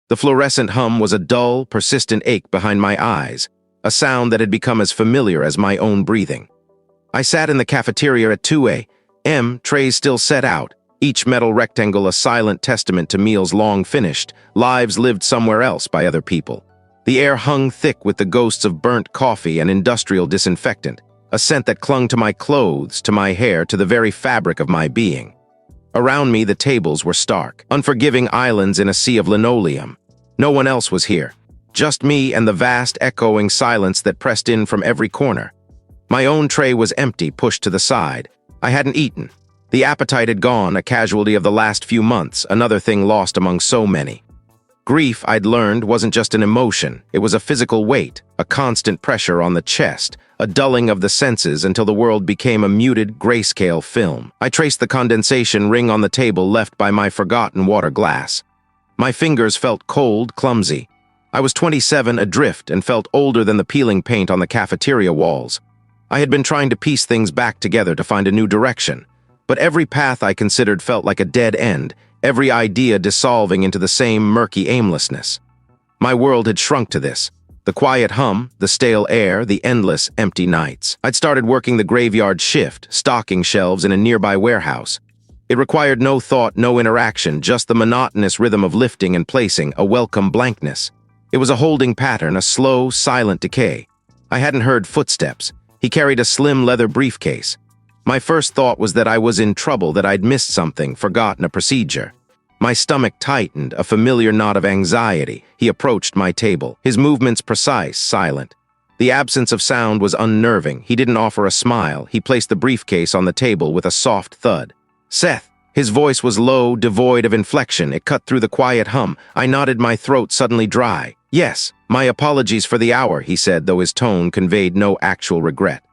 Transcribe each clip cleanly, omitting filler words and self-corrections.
The fluorescent hum was a dull, persistent ache behind my eyes, a sound that had become as familiar as my own breathing. I sat in the cafeteria at 2 a.m., trays still set out, each metal rectangle a silent testament to meals long finished, lives lived somewhere else by other people. The air hung thick with the ghosts of burnt coffee and industrial disinfectant, a scent that clung to my clothes, to my hair, to the very fabric of my being. Around me, the tables were stark, unforgiving islands in a sea of linoleum. No one else was here, just me and the vast, echoing silence that pressed in from every corner. My own tray was empty, pushed to the side. I hadn't eaten. The appetite had gone, a casualty of the last few months, another thing lost among so many. Grief, I'd learned, wasn't just an emotion. It was a physical weight, a constant pressure on the chest, a dulling of the senses until the world became a muted, grayscale film. I traced the condensation ring on the table left by my forgotten water glass. My fingers felt cold, clumsy. I was 27, adrift, and felt older than the peeling paint on the cafeteria walls. I had been trying to piece things back together to find a new direction, but every path I considered felt like a dead end, every idea dissolving into the same murky aimlessness. My world had shrunk to this. The quiet hum, the stale air, the endless, empty nights. I'd started working the graveyard shift, stocking shelves in a nearby warehouse. It required no thought, no interaction, just the monotonous rhythm of lifting and placing, a welcome blankness. It was a holding pattern, a slow, silent decay. I hadn't heard footsteps. He carried a slim leather briefcase. My first thought was that I was in trouble, that I'd missed something, forgotten a procedure. My stomach tightened, a familiar knot of anxiety. He approached my table, his movements precise, silent. The absence of sound was unnerving. He didn't offer a smile. He placed the briefcase on the table with a soft thud. "Seth." His voice was low, devoid of inflection. It cut through the quiet hum. I nodded, my throat suddenly dry. "Yes, my apologies for the hour," he said, though his tone conveyed no actual regret.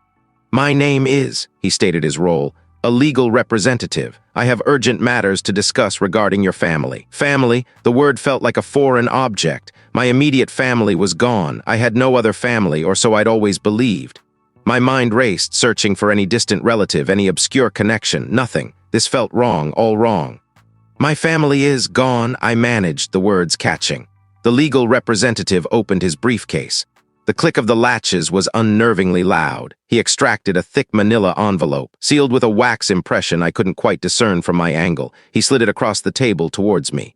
"My name is," he stated his role, "a legal representative. I have urgent matters to discuss regarding your family." Family, the word felt like a foreign object. My immediate family was gone. I had no other family, or so I'd always believed. My mind raced, searching for any distant relative, any obscure connection. Nothing. This felt wrong, all wrong. "My family is gone," I managed, the words catching. The legal representative opened his briefcase. The click of the latches was unnervingly loud. He extracted a thick manila envelope, sealed with a wax impression I couldn't quite discern from my angle. He slid it across the table towards me.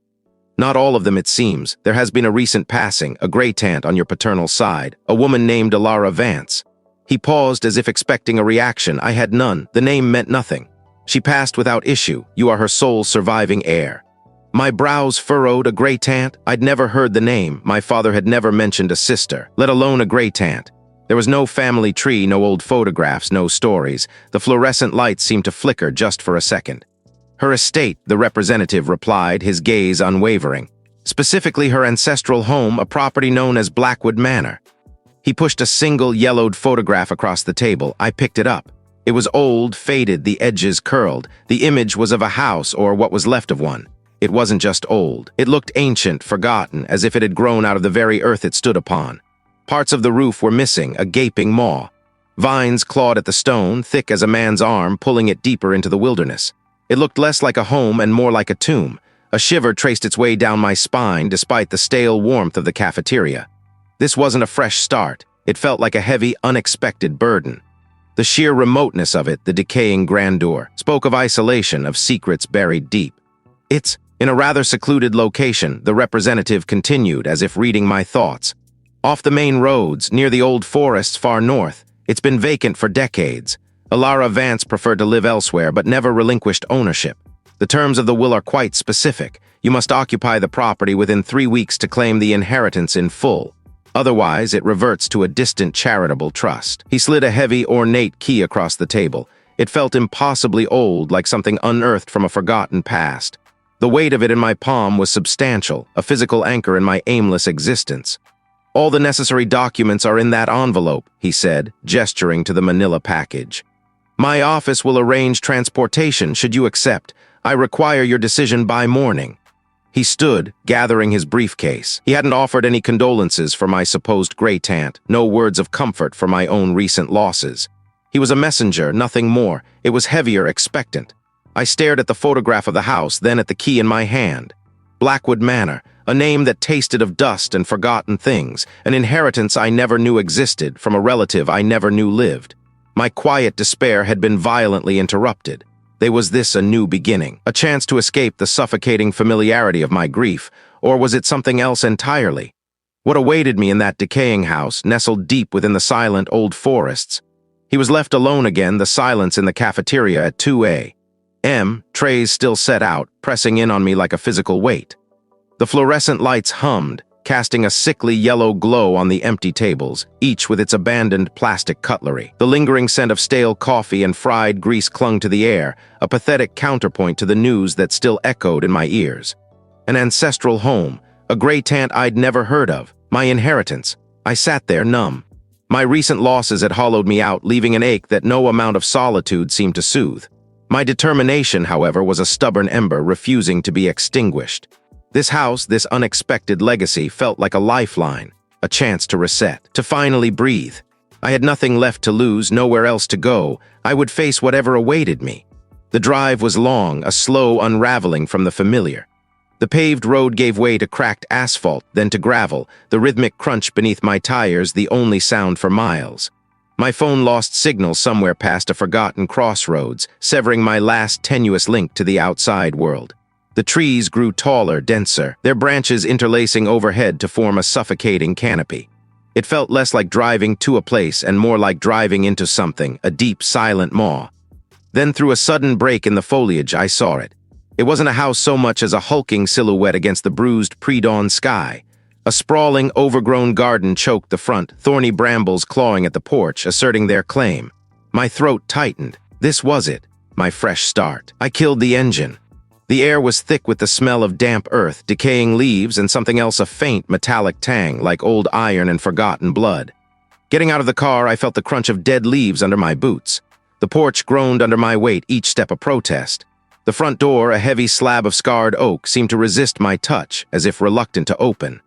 "Not all of them, it seems. There has been a recent passing, a great-aunt on your paternal side, a woman named Elara Vance." He paused as if expecting a reaction. I had none. The name meant nothing. "She passed without issue. You are her sole surviving heir." My brows furrowed. A great-aunt? I'd never heard the name. My father had never mentioned a sister, let alone a great-aunt. There was no family tree, no old photographs, no stories. The fluorescent lights seemed to flicker just for a second. "Her estate," the representative replied, his gaze unwavering. "Specifically her ancestral home, a property known as Blackwood Manor." He pushed a single yellowed photograph across the table. I picked it up. It was old, faded, the edges curled. The image was of a house, or what was left of one. It wasn't just old. It looked ancient, forgotten, as if it had grown out of the very earth it stood upon. Parts of the roof were missing, a gaping maw. Vines clawed at the stone, thick as a man's arm, pulling it deeper into the wilderness. It looked less like a home and more like a tomb. A shiver traced its way down my spine despite the stale warmth of the cafeteria. This wasn't a fresh start. It felt like a heavy, unexpected burden. The sheer remoteness of it, the decaying grandeur, spoke of isolation, of secrets buried deep. "It's in a rather secluded location," the representative continued, as if reading my thoughts. "Off the main roads, near the old forests far north. It's been vacant for decades. Elara Vance preferred to live elsewhere, but never relinquished ownership. The terms of the will are quite specific. You must occupy the property within 3 weeks to claim the inheritance in full. Otherwise, it reverts to a distant charitable trust." He slid a heavy, ornate key across the table. It felt impossibly old, like something unearthed from a forgotten past. The weight of it in my palm was substantial, a physical anchor in my aimless existence. "All the necessary documents are in that envelope," he said, gesturing to the manila package. "My office will arrange transportation should you accept. I require your decision by morning." He stood, gathering his briefcase. He hadn't offered any condolences for my supposed great-aunt, no words of comfort for my own recent losses. He was a messenger, nothing more. It was heavier, expectant. I stared at the photograph of the house, then at the key in my hand. Blackwood Manor, A name that tasted of dust and forgotten things, an inheritance I never knew existed from a relative I never knew lived. My quiet despair had been violently interrupted. Was this a new beginning, a chance to escape the suffocating familiarity of my grief, or was it something else entirely? What awaited me in that decaying house, nestled deep within the silent old forests? He was left alone again, the silence in the cafeteria at 2 a.m., trays still set out, pressing in on me like a physical weight. The fluorescent lights hummed, casting a sickly yellow glow on the empty tables, each with its abandoned plastic cutlery. The lingering scent of stale coffee and fried grease clung to the air, a pathetic counterpoint to the news that still echoed in my ears. An ancestral home, a gray tant I'd never heard of, my inheritance. I sat there, numb. My recent losses had hollowed me out, leaving an ache that no amount of solitude seemed to soothe. My determination, however, was a stubborn ember refusing to be extinguished. This house, this unexpected legacy, felt like a lifeline, a chance to reset, to finally breathe. I had nothing left to lose, nowhere else to go. I would face whatever awaited me. The drive was long, a slow unraveling from the familiar. The paved road gave way to cracked asphalt, then to gravel, the rhythmic crunch beneath my tires the only sound for miles. My phone lost signal somewhere past a forgotten crossroads, severing my last tenuous link to the outside world. The trees grew taller, denser, their branches interlacing overhead to form a suffocating canopy. It felt less like driving to a place and more like driving into something, a deep, silent maw. Then through a sudden break in the foliage, I saw it. It wasn't a house so much as a hulking silhouette against the bruised pre-dawn sky. A sprawling, overgrown garden choked the front, thorny brambles clawing at the porch, asserting their claim. My throat tightened. This was it, my fresh start. I killed the engine. The air was thick with the smell of damp earth, decaying leaves, and something else, a faint metallic tang, like old iron and forgotten blood. Getting out of the car, I felt the crunch of dead leaves under my boots. The porch groaned under my weight, each step a protest. The front door, a heavy slab of scarred oak, seemed to resist my touch, as if reluctant to open.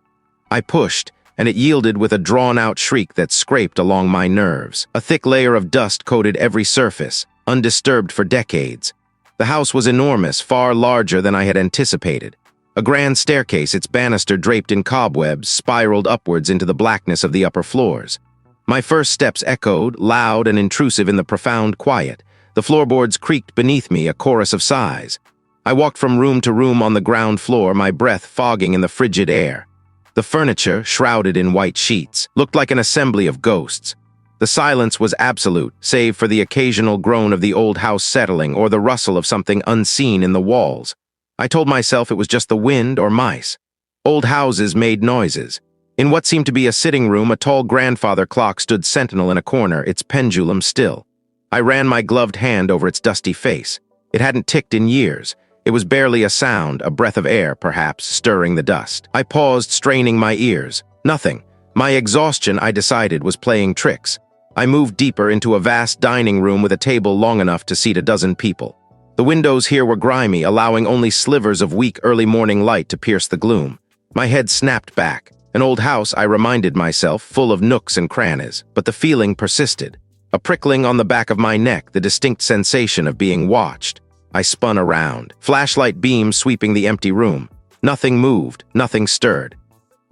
I pushed, and it yielded with a drawn-out shriek that scraped along my nerves. A thick layer of dust coated every surface, undisturbed for decades. The house was enormous, far larger than I had anticipated. A grand staircase, its banister draped in cobwebs, spiraled upwards into the blackness of the upper floors. My first steps echoed, loud and intrusive in the profound quiet. The floorboards creaked beneath me, a chorus of sighs. I walked from room to room on the ground floor, my breath fogging in the frigid air. The furniture, shrouded in white sheets, looked like an assembly of ghosts. The silence was absolute, save for the occasional groan of the old house settling or the rustle of something unseen in the walls. I told myself it was just the wind or mice. Old houses made noises. In what seemed to be a sitting room, a tall grandfather clock stood sentinel in a corner, its pendulum still. I ran my gloved hand over its dusty face. It hadn't ticked in years. It was barely a sound, a breath of air, perhaps, stirring the dust. I paused, straining my ears. Nothing. My exhaustion, I decided, was playing tricks. I moved deeper into a vast dining room with a table long enough to seat a dozen people. The windows here were grimy, allowing only slivers of weak early morning light to pierce the gloom. My head snapped back. An old house, I reminded myself, full of nooks and crannies, but the feeling persisted. A prickling on the back of my neck, the distinct sensation of being watched. I spun around, flashlight beams sweeping the empty room. Nothing moved, nothing stirred.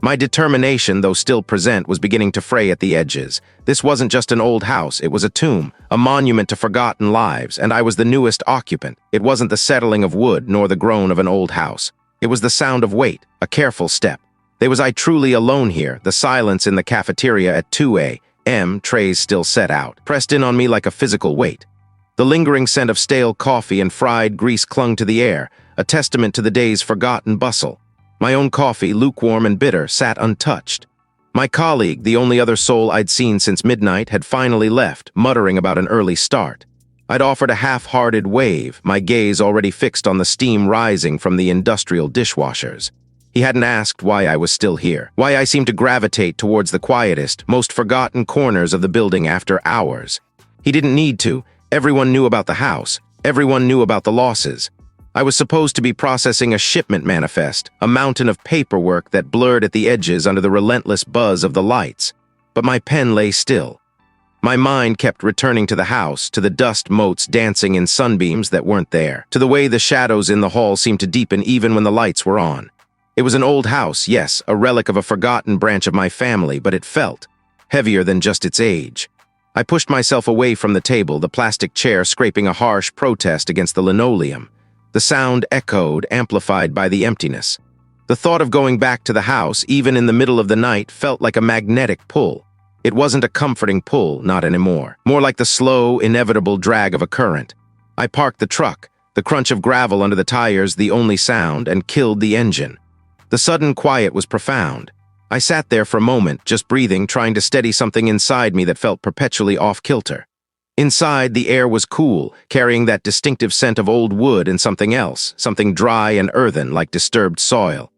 My determination, though still present, was beginning to fray at the edges. This wasn't just an old house, it was a tomb, a monument to forgotten lives, and I was the newest occupant. It wasn't the settling of wood, nor the groan of an old house. It was the sound of weight, a careful step. Was I truly alone here, the silence in the cafeteria at 2 a.m., trays still set out, pressed in on me like a physical weight. The lingering scent of stale coffee and fried grease clung to the air, a testament to the day's forgotten bustle. My own coffee, lukewarm and bitter, sat untouched. My colleague, the only other soul I'd seen since midnight, had finally left, muttering about an early start. I'd offered a half-hearted wave, my gaze already fixed on the steam rising from the industrial dishwashers. He hadn't asked why I was still here, why I seemed to gravitate towards the quietest, most forgotten corners of the building after hours. He didn't need to. Everyone knew about the house. Everyone knew about the losses. I was supposed to be processing a shipment manifest, a mountain of paperwork that blurred at the edges under the relentless buzz of the lights. But my pen lay still. My mind kept returning to the house, to the dust motes dancing in sunbeams that weren't there, to the way the shadows in the hall seemed to deepen even when the lights were on. It was an old house, yes, a relic of a forgotten branch of my family, but it felt heavier than just its age. I pushed myself away from the table, the plastic chair scraping a harsh protest against the linoleum. The sound echoed, amplified by the emptiness. The thought of going back to the house, even in the middle of the night, felt like a magnetic pull. It wasn't a comforting pull, not anymore. More like the slow, inevitable drag of a current. I parked the truck, the crunch of gravel under the tires the only sound, and killed the engine. The sudden quiet was profound. I sat there for a moment, just breathing, trying to steady something inside me that felt perpetually off-kilter. Inside, the air was cool, carrying that distinctive scent of old wood and something else, something dry and earthen like disturbed soil.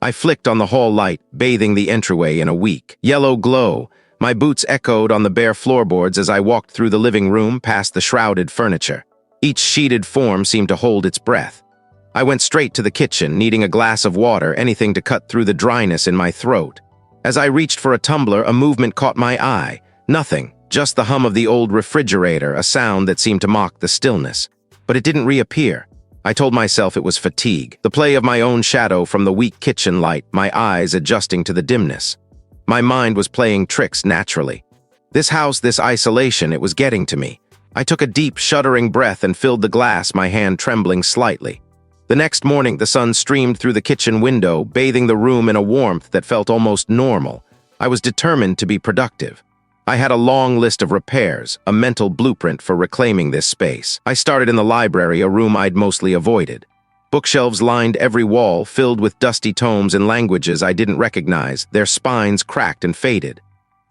I flicked on the hall light, bathing the entryway in a weak, yellow glow. My boots echoed on the bare floorboards as I walked through the living room past the shrouded furniture. Each sheeted form seemed to hold its breath. I went straight to the kitchen, needing a glass of water, anything to cut through the dryness in my throat. As I reached for a tumbler, a movement caught my eye. Nothing, just the hum of the old refrigerator, a sound that seemed to mock the stillness. But it didn't reappear. I told myself it was fatigue, the play of my own shadow from the weak kitchen light, my eyes adjusting to the dimness. My mind was playing tricks naturally. This house, this isolation, it was getting to me. I took a deep, shuddering breath and filled the glass, my hand trembling slightly. The next morning, the sun streamed through the kitchen window, bathing the room in a warmth that felt almost normal. I was determined to be productive. I had a long list of repairs, a mental blueprint for reclaiming this space. I started in the library, a room I'd mostly avoided. Bookshelves lined every wall, filled with dusty tomes in languages I didn't recognize, their spines cracked and faded.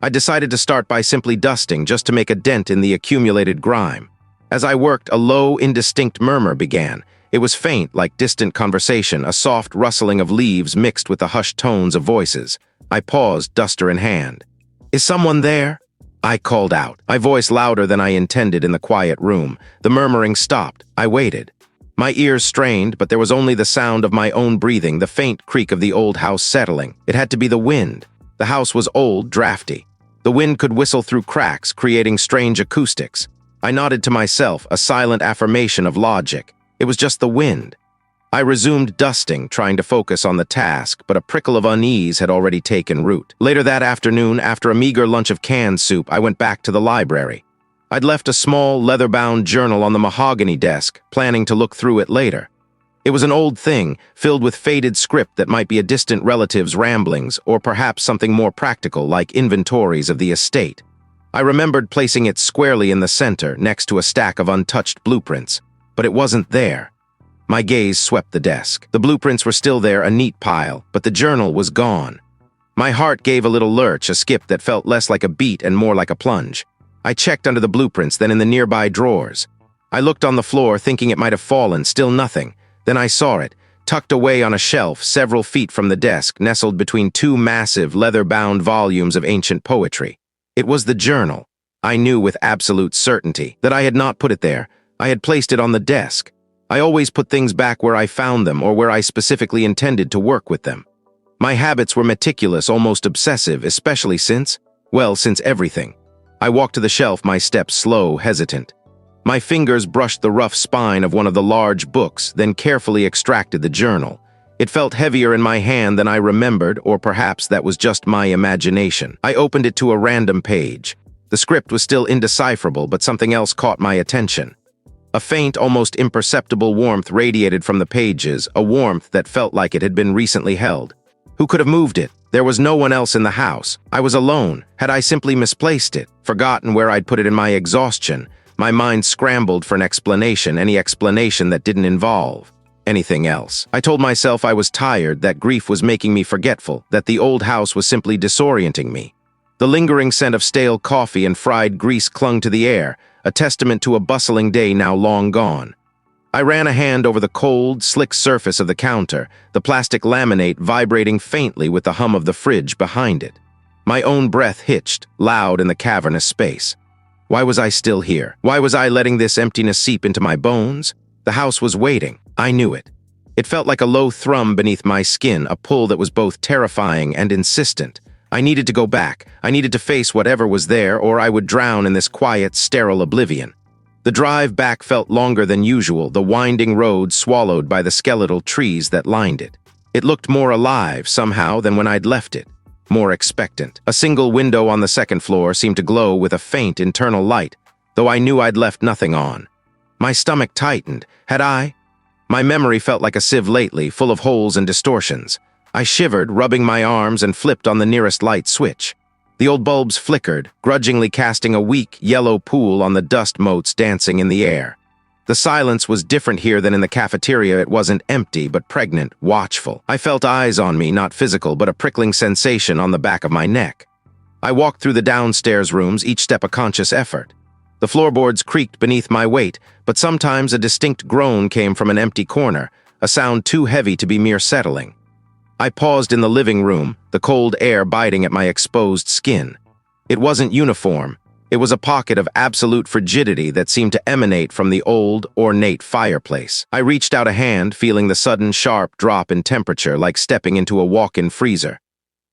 I decided to start by simply dusting, just to make a dent in the accumulated grime. As I worked, a low, indistinct murmur began. It was faint, like distant conversation, a soft rustling of leaves mixed with the hushed tones of voices. I paused, duster in hand. "Is someone there?" I called out, my voice louder than I intended in the quiet room. The murmuring stopped. I waited. My ears strained, but there was only the sound of my own breathing, the faint creak of the old house settling. It had to be the wind. The house was old, drafty. The wind could whistle through cracks, creating strange acoustics. I nodded to myself, a silent affirmation of logic. It was just the wind. I resumed dusting, trying to focus on the task, but a prickle of unease had already taken root. Later that afternoon, after a meager lunch of canned soup, I went back to the library. I'd left a small, leather-bound journal on the mahogany desk, planning to look through it later. It was an old thing, filled with faded script that might be a distant relative's ramblings, or perhaps something more practical, like inventories of the estate. I remembered placing it squarely in the center, next to a stack of untouched blueprints. But it wasn't there. My gaze swept the desk. The blueprints were still there, a neat pile, but the journal was gone. My heart gave a little lurch, a skip that felt less like a beat and more like a plunge. I checked under the blueprints, then in the nearby drawers. I looked on the floor, thinking it might have fallen, still nothing. Then I saw it, tucked away on a shelf several feet from the desk, nestled between two massive, leather-bound volumes of ancient poetry. It was the journal. I knew with absolute certainty that I had not put it there. I had placed it on the desk. I always put things back where I found them or where I specifically intended to work with them. My habits were meticulous, almost obsessive, especially since everything. I walked to the shelf, my steps slow, hesitant. My fingers brushed the rough spine of one of the large books, then carefully extracted the journal. It felt heavier in my hand than I remembered, or perhaps that was just my imagination. I opened it to a random page. The script was still indecipherable, but something else caught my attention. A faint, almost imperceptible warmth radiated from the pages, a warmth that felt like it had been recently held. Who could have moved it? There was no one else in the house. I was alone. Had I simply misplaced it, forgotten where I'd put it in my exhaustion? My mind scrambled for an explanation, any explanation that didn't involve anything else. I told myself I was tired, that grief was making me forgetful, that the old house was simply disorienting me. The lingering scent of stale coffee and fried grease clung to the air, a testament to a bustling day now long gone. I ran a hand over the cold, slick surface of the counter, the plastic laminate vibrating faintly with the hum of the fridge behind it. My own breath hitched, loud in the cavernous space. Why was I still here? Why was I letting this emptiness seep into my bones? The house was waiting. I knew it. It felt like a low thrum beneath my skin, a pull that was both terrifying and insistent. I needed to go back. I needed to face whatever was there, or I would drown in this quiet, sterile oblivion. The drive back felt longer than usual, the winding road swallowed by the skeletal trees that lined it. It looked more alive, somehow, than when I'd left it. More expectant. A single window on the second floor seemed to glow with a faint internal light, though I knew I'd left nothing on. My stomach tightened. Had I? My memory felt like a sieve lately, full of holes and distortions. I shivered, rubbing my arms, and flipped on the nearest light switch. The old bulbs flickered, grudgingly casting a weak, yellow pool on the dust motes dancing in the air. The silence was different here than in the cafeteria. It wasn't empty, but pregnant, watchful. I felt eyes on me, not physical, but a prickling sensation on the back of my neck. I walked through the downstairs rooms, each step a conscious effort. The floorboards creaked beneath my weight, but sometimes a distinct groan came from an empty corner, a sound too heavy to be mere settling. I paused in the living room, the cold air biting at my exposed skin. It wasn't uniform. It was a pocket of absolute frigidity that seemed to emanate from the old, ornate fireplace. I reached out a hand, feeling the sudden, sharp drop in temperature like stepping into a walk-in freezer.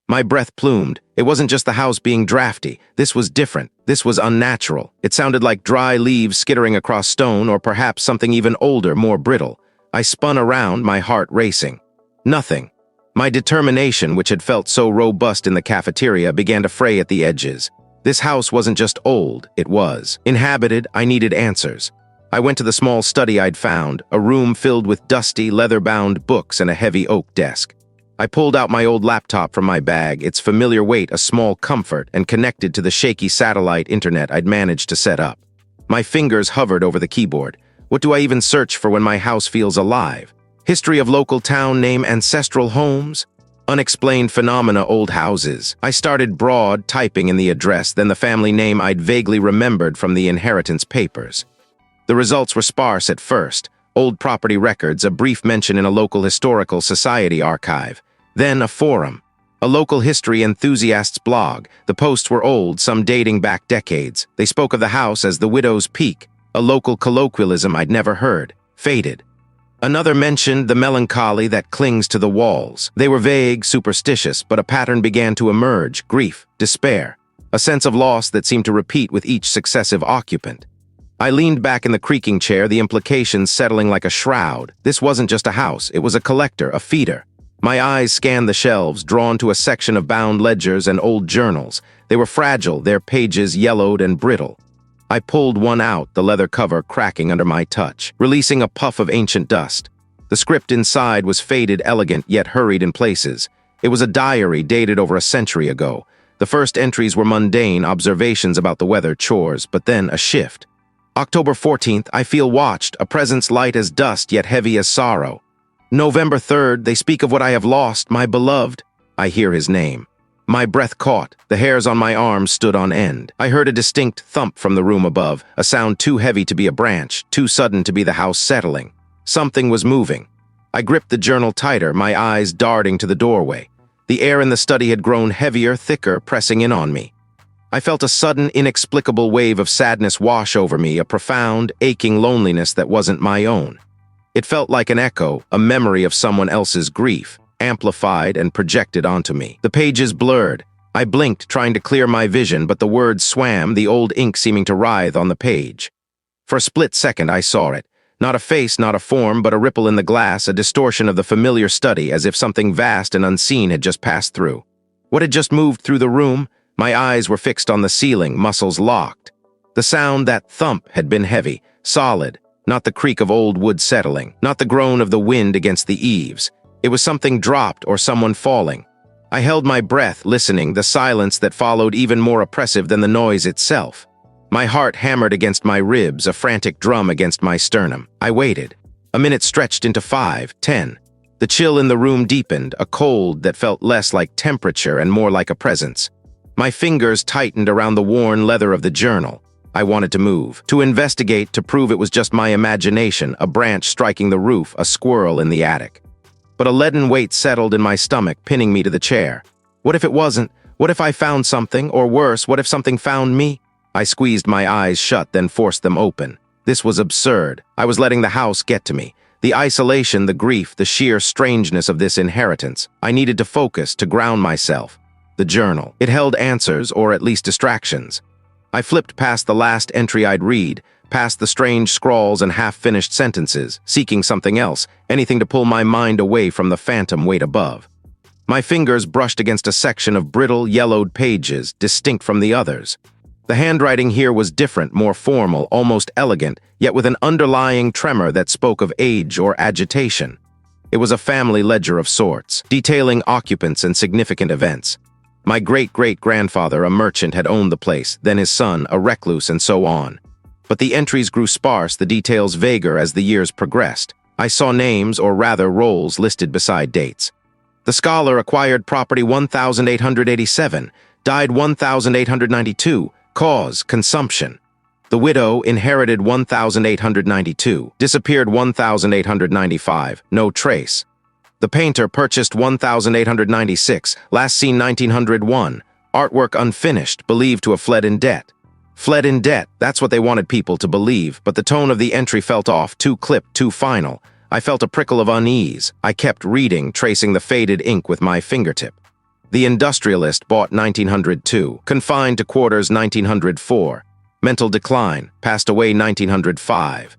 My breath plumed. It wasn't just the house being drafty. This was different. This was unnatural. It sounded like dry leaves skittering across stone, or perhaps something even older, more brittle. I spun around, my heart racing. Nothing. My determination, which had felt so robust in the cafeteria, began to fray at the edges. This house wasn't just old, it was inhabited. I needed answers. I went to the small study I'd found, a room filled with dusty, leather-bound books and a heavy oak desk. I pulled out my old laptop from my bag, its familiar weight a small comfort, and connected to the shaky satellite internet I'd managed to set up. My fingers hovered over the keyboard. What do I even search for when my house feels alive? History of local town name, ancestral homes? Unexplained phenomena, old houses. I started broad, typing in the address, then the family name I'd vaguely remembered from the inheritance papers. The results were sparse at first. Old property records, a brief mention in a local historical society archive. Then a forum. A local history enthusiast's blog. The posts were old, some dating back decades. They spoke of the house as the Widow's Peak, a local colloquialism I'd never heard. Faded. Another mentioned the melancholy that clings to the walls. They were vague, superstitious, but a pattern began to emerge: grief, despair, a sense of loss that seemed to repeat with each successive occupant. I leaned back in the creaking chair, the implications settling like a shroud. This wasn't just a house, it was a collector, a feeder. My eyes scanned the shelves, drawn to a section of bound ledgers and old journals. They were fragile, their pages yellowed and brittle. I pulled one out, the leather cover cracking under my touch, releasing a puff of ancient dust. The script inside was faded, elegant, yet hurried in places. It was a diary dated over a century ago. The first entries were mundane, observations about the weather, chores, but then a shift. October 14th, I feel watched, a presence light as dust, yet heavy as sorrow. November 3rd, they speak of what I have lost, my beloved. I hear his name. My breath caught. The hairs on my arms stood on end. I heard a distinct thump from the room above, a sound too heavy to be a branch, too sudden to be the house settling. Something was moving. I gripped the journal tighter, my eyes darting to the doorway. The air in the study had grown heavier, thicker, pressing in on me. I felt a sudden, inexplicable wave of sadness wash over me, a profound, aching loneliness that wasn't my own. It felt like an echo, a memory of someone else's grief, amplified and projected onto me. The pages blurred. I blinked, trying to clear my vision, but the words swam, the old ink seeming to writhe on the page. For a split second, I saw it. Not a face, not a form, but a ripple in the glass, a distortion of the familiar study, as if something vast and unseen had just passed through. What had just moved through the room? My eyes were fixed on the ceiling, muscles locked. The sound, that thump, had been heavy, solid, not the creak of old wood settling, not the groan of the wind against the eaves. It was something dropped or someone falling. I held my breath, listening, the silence that followed even more oppressive than the noise itself. My heart hammered against my ribs, a frantic drum against my sternum. I waited. A minute stretched into 5, 10. The chill in the room deepened, a cold that felt less like temperature and more like a presence. My fingers tightened around the worn leather of the journal. I wanted to move, to investigate, to prove it was just my imagination, a branch striking the roof, a squirrel in the attic. But a leaden weight settled in my stomach, pinning me to the chair. What if it wasn't? What if I found something? Or worse, what if something found me? I squeezed my eyes shut, then forced them open. This was absurd. I was letting the house get to me. The isolation, the grief, the sheer strangeness of this inheritance. I needed to focus, to ground myself. The journal. It held answers, or at least distractions. I flipped past the last entry I'd read, past the strange scrawls and half-finished sentences, seeking something else, anything to pull my mind away from the phantom weight above. My fingers brushed against a section of brittle, yellowed pages, distinct from the others. The handwriting here was different, more formal, almost elegant, yet with an underlying tremor that spoke of age or agitation. It was a family ledger of sorts, detailing occupants and significant events. My great-great-grandfather, a merchant, had owned the place, then his son, a recluse, and so on. But the entries grew sparse, the details vaguer as the years progressed. I saw names, or rather roles, listed beside dates. The scholar acquired property 1887, died 1892, cause, consumption. The widow inherited 1892, disappeared 1895, no trace. The painter purchased 1896, last seen 1901, artwork unfinished, believed to have fled in debt. Fled in debt, that's what they wanted people to believe, but the tone of the entry felt off, too clipped, too final. I felt a prickle of unease. I kept reading, tracing the faded ink with my fingertip. The industrialist bought 1902, confined to quarters 1904. Mental decline, passed away 1905.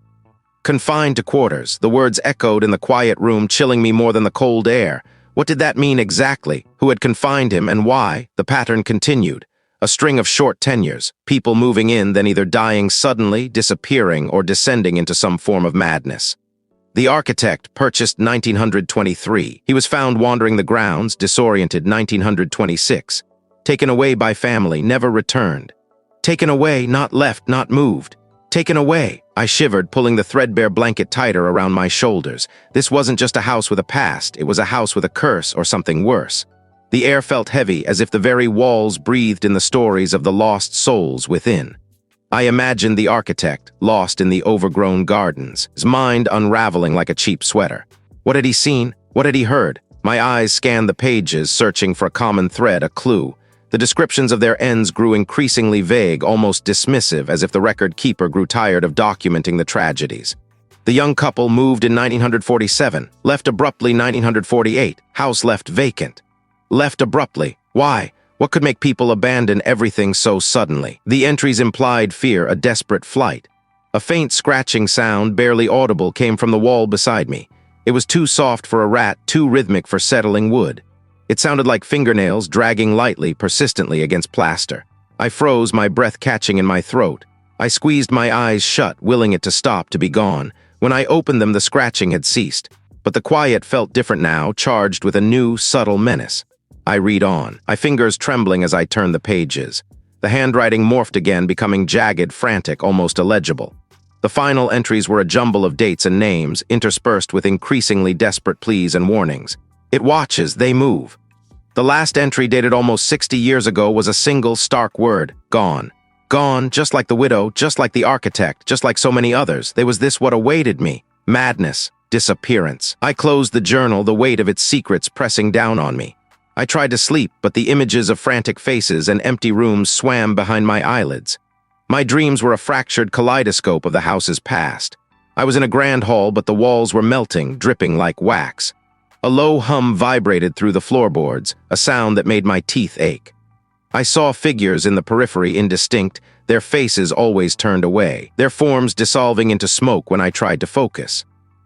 Confined to quarters, the words echoed in the quiet room, chilling me more than the cold air. What did that mean exactly? Who had confined him and why? The pattern continued. A string of short tenures, people moving in, then either dying suddenly, disappearing, or descending into some form of madness. The architect purchased 1923. He was found wandering the grounds, disoriented 1926. Taken away by family, never returned. Taken away, not left, not moved. Taken away. I shivered, pulling the threadbare blanket tighter around my shoulders. This wasn't just a house with a past, it was a house with a curse or something worse. The air felt heavy, as if the very walls breathed in the stories of the lost souls within. I imagined the architect, lost in the overgrown gardens, his mind unraveling like a cheap sweater. What had he seen? What had he heard? My eyes scanned the pages, searching for a common thread, a clue. The descriptions of their ends grew increasingly vague, almost dismissive, as if the record keeper grew tired of documenting the tragedies. The young couple moved in 1947, left abruptly 1948, house left vacant. Left abruptly. Why? What could make people abandon everything so suddenly? The entries implied fear, a desperate flight. A faint scratching sound, barely audible, came from the wall beside me. It was too soft for a rat, too rhythmic for settling wood. It sounded like fingernails dragging lightly, persistently against plaster. I froze, my breath catching in my throat. I squeezed my eyes shut, willing it to stop, to be gone. When I opened them, the scratching had ceased. But the quiet felt different now, charged with a new, subtle menace. I read on, my fingers trembling as I turned the pages. The handwriting morphed again, becoming jagged, frantic, almost illegible. The final entries were a jumble of dates and names, interspersed with increasingly desperate pleas and warnings. It watches, they move. The last entry, dated almost 60 years ago, was a single stark word: gone. Gone, just like the widow, just like the architect, just like so many others. Was this what awaited me? Madness, disappearance. I closed the journal, the weight of its secrets pressing down on me. I tried to sleep, but the images of frantic faces and empty rooms swam behind my eyelids. My dreams were a fractured kaleidoscope of the house's past. I was in a grand hall, but the walls were melting, dripping like wax. A low hum vibrated through the floorboards, a sound that made my teeth ache. I saw figures in the periphery, indistinct, their faces always turned away, their forms dissolving into smoke when I tried to focus.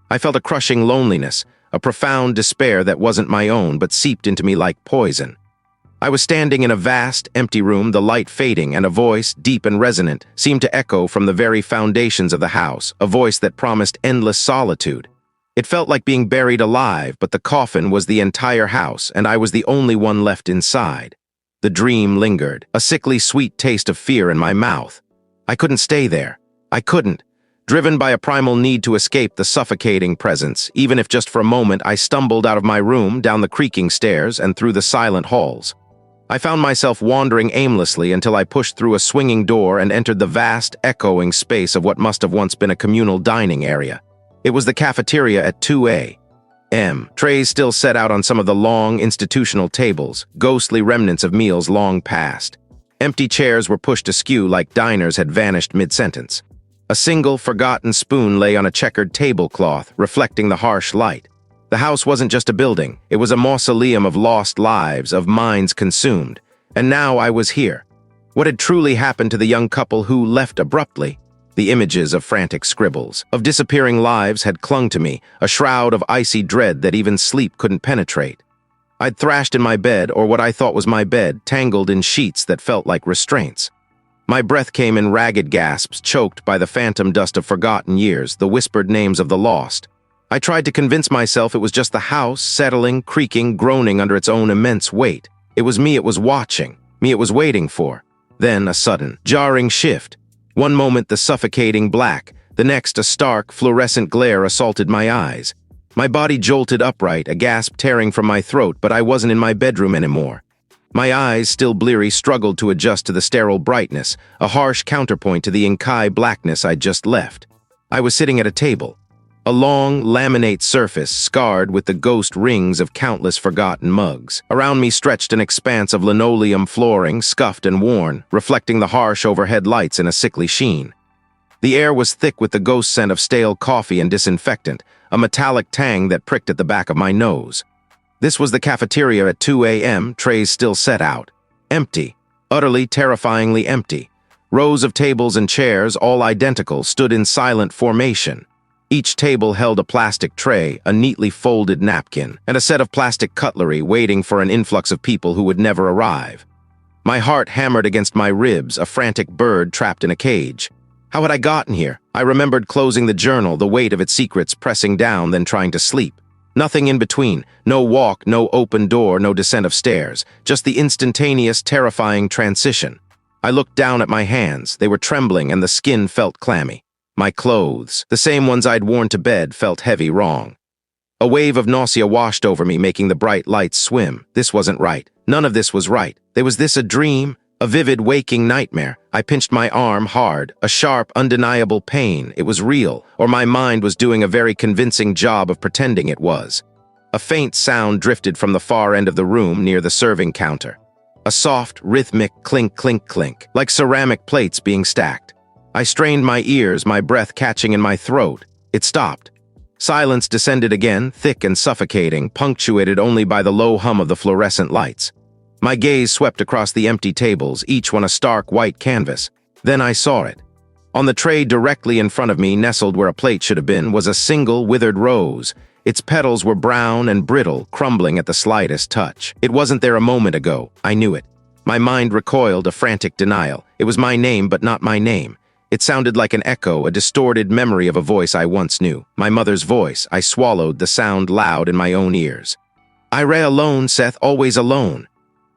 I felt a crushing loneliness, a profound despair that wasn't my own but seeped into me like poison. I was standing in a vast, empty room, the light fading, and a voice, deep and resonant, seemed to echo from the very foundations of the house, a voice that promised endless solitude. It felt like being buried alive, but the coffin was the entire house, and I was the only one left inside. The dream lingered, a sickly sweet taste of fear in my mouth. I couldn't stay there. I couldn't. Driven by a primal need to escape the suffocating presence, even if just for a moment, I stumbled out of my room, down the creaking stairs, and through the silent halls. I found myself wandering aimlessly until I pushed through a swinging door and entered the vast, echoing space of what must have once been a communal dining area. It was the cafeteria at 2A. Trays still set out on some of the long, institutional tables, ghostly remnants of meals long past. Empty chairs were pushed askew like diners had vanished mid-sentence. A single, forgotten spoon lay on a checkered tablecloth, reflecting the harsh light. The house wasn't just a building, it was a mausoleum of lost lives, of minds consumed. And now I was here. What had truly happened to the young couple who left abruptly? The images of frantic scribbles, of disappearing lives had clung to me, a shroud of icy dread that even sleep couldn't penetrate. I'd thrashed in my bed, or what I thought was my bed, tangled in sheets that felt like restraints. My breath came in ragged gasps, choked by the phantom dust of forgotten years, the whispered names of the lost. I tried to convince myself it was just the house, settling, creaking, groaning under its own immense weight. It was me it was watching, me it was waiting for. Then a sudden, jarring shift. One moment the suffocating black, the next a stark, fluorescent glare assaulted my eyes. My body jolted upright, a gasp tearing from my throat, but I wasn't in my bedroom anymore. My eyes, still bleary, struggled to adjust to the sterile brightness, a harsh counterpoint to the inky blackness I'd just left. I was sitting at a table. A long, laminate surface scarred with the ghost rings of countless forgotten mugs. Around me stretched an expanse of linoleum flooring, scuffed and worn, reflecting the harsh overhead lights in a sickly sheen. The air was thick with the ghost scent of stale coffee and disinfectant, a metallic tang that pricked at the back of my nose. This was the cafeteria at 2 a.m., trays still set out. Empty, utterly terrifyingly empty. Rows of tables and chairs, all identical, stood in silent formation. Each table held a plastic tray, a neatly folded napkin, and a set of plastic cutlery waiting for an influx of people who would never arrive. My heart hammered against my ribs, a frantic bird trapped in a cage. How had I gotten here? I remembered closing the journal, the weight of its secrets pressing down, then trying to sleep. Nothing in between, no walk, no open door, no descent of stairs, just the instantaneous, terrifying transition. I looked down at my hands. They were trembling and the skin felt clammy. My clothes, the same ones I'd worn to bed, felt heavy wrong. A wave of nausea washed over me, making the bright lights swim. This wasn't right. None of this was right. Was this a dream? A vivid waking nightmare? I pinched my arm hard, a sharp, undeniable pain. It was real, or my mind was doing a very convincing job of pretending it was. A faint sound drifted from the far end of the room near the serving counter. A soft, rhythmic clink, clink, clink, like ceramic plates being stacked. I strained my ears, my breath catching in my throat. It stopped. Silence descended again, thick and suffocating, punctuated only by the low hum of the fluorescent lights. My gaze swept across the empty tables, each one a stark white canvas. Then I saw it. On the tray directly in front of me, nestled where a plate should have been, was a single withered rose. Its petals were brown and brittle, crumbling at the slightest touch. It wasn't there a moment ago. I knew it. My mind recoiled, a frantic denial. It was my name, but not my name. It sounded like an echo, a distorted memory of a voice I once knew. My mother's voice. I swallowed, the sound loud in my own ears. "Ira alone, Seth, always alone."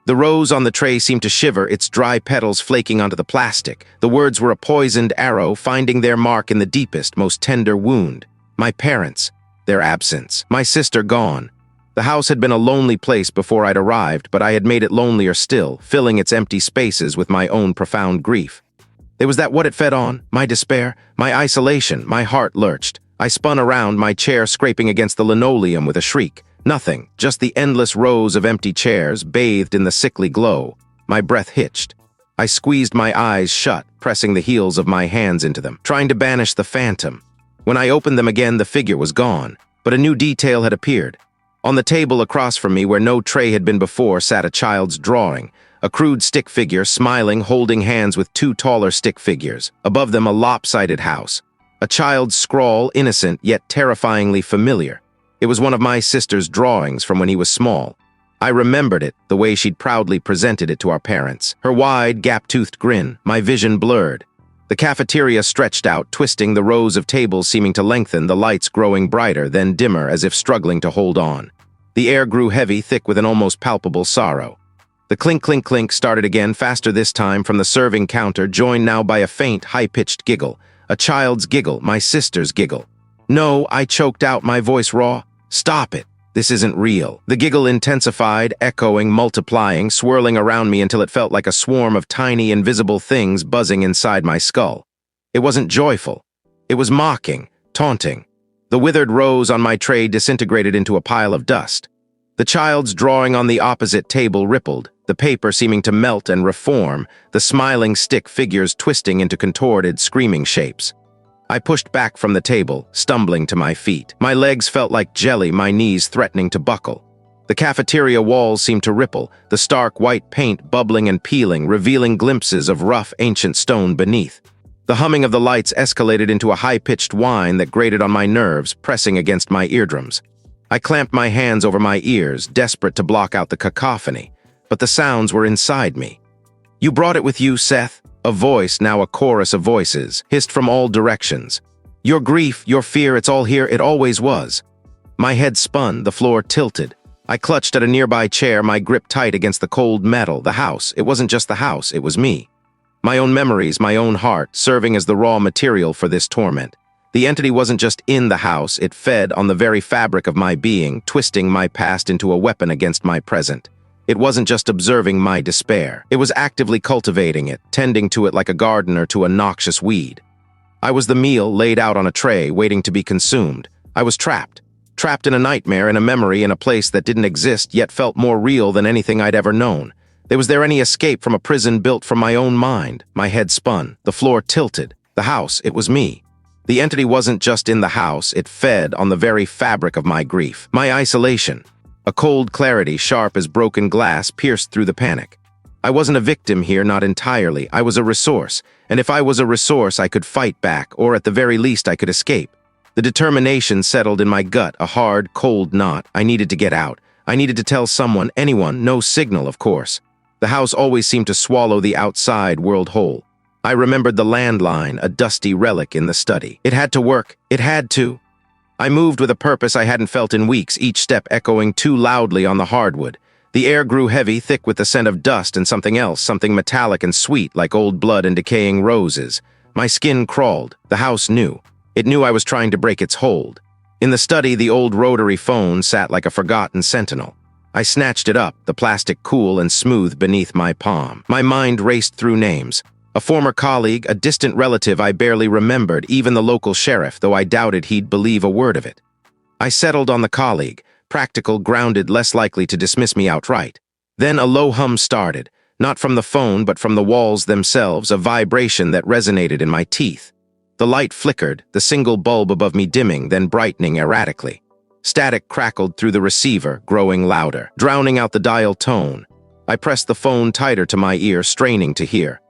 The rose on the tray seemed to shiver, its dry petals flaking onto the plastic. The words were a poisoned arrow, finding their mark in the deepest, most tender wound. My parents. Their absence. My sister gone. The house had been a lonely place before I'd arrived, but I had made it lonelier still, filling its empty spaces with my own profound grief. Was that what it fed on? My despair? My isolation? My heart lurched. I spun around, my chair scraping against the linoleum with a shriek. Nothing, just the endless rows of empty chairs, bathed in the sickly glow. My breath hitched. I squeezed my eyes shut, pressing the heels of my hands into them, trying to banish the phantom. When I opened them again, the figure was gone, but a new detail had appeared. On the table across from me, where no tray had been before, sat a child's drawing. A crude stick figure, smiling, holding hands with two taller stick figures. Above them, a lopsided house. A child's scrawl, innocent yet terrifyingly familiar. It was one of my sister's drawings from when he was small. I remembered it, the way she'd proudly presented it to our parents. Her wide, gap-toothed grin, my vision blurred. The cafeteria stretched out, twisting, the rows of tables seeming to lengthen, the lights growing brighter, then dimmer, as if struggling to hold on. The air grew heavy, thick with an almost palpable sorrow. The clink, clink, clink started again, faster this time, from the serving counter, joined now by a faint, high-pitched giggle. A child's giggle, my sister's giggle. "No," I choked out, my voice raw. "Stop it. This isn't real." The giggle intensified, echoing, multiplying, swirling around me until it felt like a swarm of tiny, invisible things buzzing inside my skull. It wasn't joyful. It was mocking, taunting. The withered rose on my tray disintegrated into a pile of dust. The child's drawing on the opposite table rippled, the paper seeming to melt and reform, the smiling stick figures twisting into contorted, screaming shapes. I pushed back from the table, stumbling to my feet. My legs felt like jelly, my knees threatening to buckle. The cafeteria walls seemed to ripple, the stark white paint bubbling and peeling, revealing glimpses of rough, ancient stone beneath. The humming of the lights escalated into a high-pitched whine that grated on my nerves, pressing against my eardrums. I clamped my hands over my ears, desperate to block out the cacophony, but the sounds were inside me. "You brought it with you, Seth," a voice, now a chorus of voices, hissed from all directions. "Your grief, your fear, it's all here, it always was." My head spun, the floor tilted. I clutched at a nearby chair, my grip tight against the cold metal. The house, it wasn't just the house, it was me. My own memories, my own heart, serving as the raw material for this torment. The entity wasn't just in the house, it fed on the very fabric of my being, twisting my past into a weapon against my present. It wasn't just observing my despair. It was actively cultivating it, tending to it like a gardener to a noxious weed. I was the meal laid out on a tray, waiting to be consumed. I was trapped in a nightmare, in a memory, in a place that didn't exist, yet felt more real than anything I'd ever known. Was there any escape from a prison built from my own mind? My head spun. The floor tilted. The house, it was me. The entity wasn't just in the house, it fed on the very fabric of my grief, my isolation. A cold clarity, sharp as broken glass, pierced through the panic. I wasn't a victim here, not entirely. I was a resource, and if I was a resource, I could fight back, or at the very least, I could escape. The determination settled in my gut, a hard, cold knot. I needed to get out. I needed to tell someone, anyone, no signal, of course. The house always seemed to swallow the outside world whole. I remembered the landline, a dusty relic in the study. It had to work. It had to. I moved with a purpose I hadn't felt in weeks, each step echoing too loudly on the hardwood. The air grew heavy, thick with the scent of dust and something else, something metallic and sweet like old blood and decaying roses. My skin crawled. The house knew. It knew I was trying to break its hold. In the study, the old rotary phone sat like a forgotten sentinel. I snatched it up, the plastic cool and smooth beneath my palm. My mind raced through names. A former colleague, a distant relative I barely remembered, even the local sheriff, though I doubted he'd believe a word of it. I settled on the colleague, practical, grounded, less likely to dismiss me outright. Then a low hum started, not from the phone but from the walls themselves, a vibration that resonated in my teeth. The light flickered, the single bulb above me dimming, then brightening erratically. Static crackled through the receiver, growing louder, drowning out the dial tone. I pressed the phone tighter to my ear, straining to hear.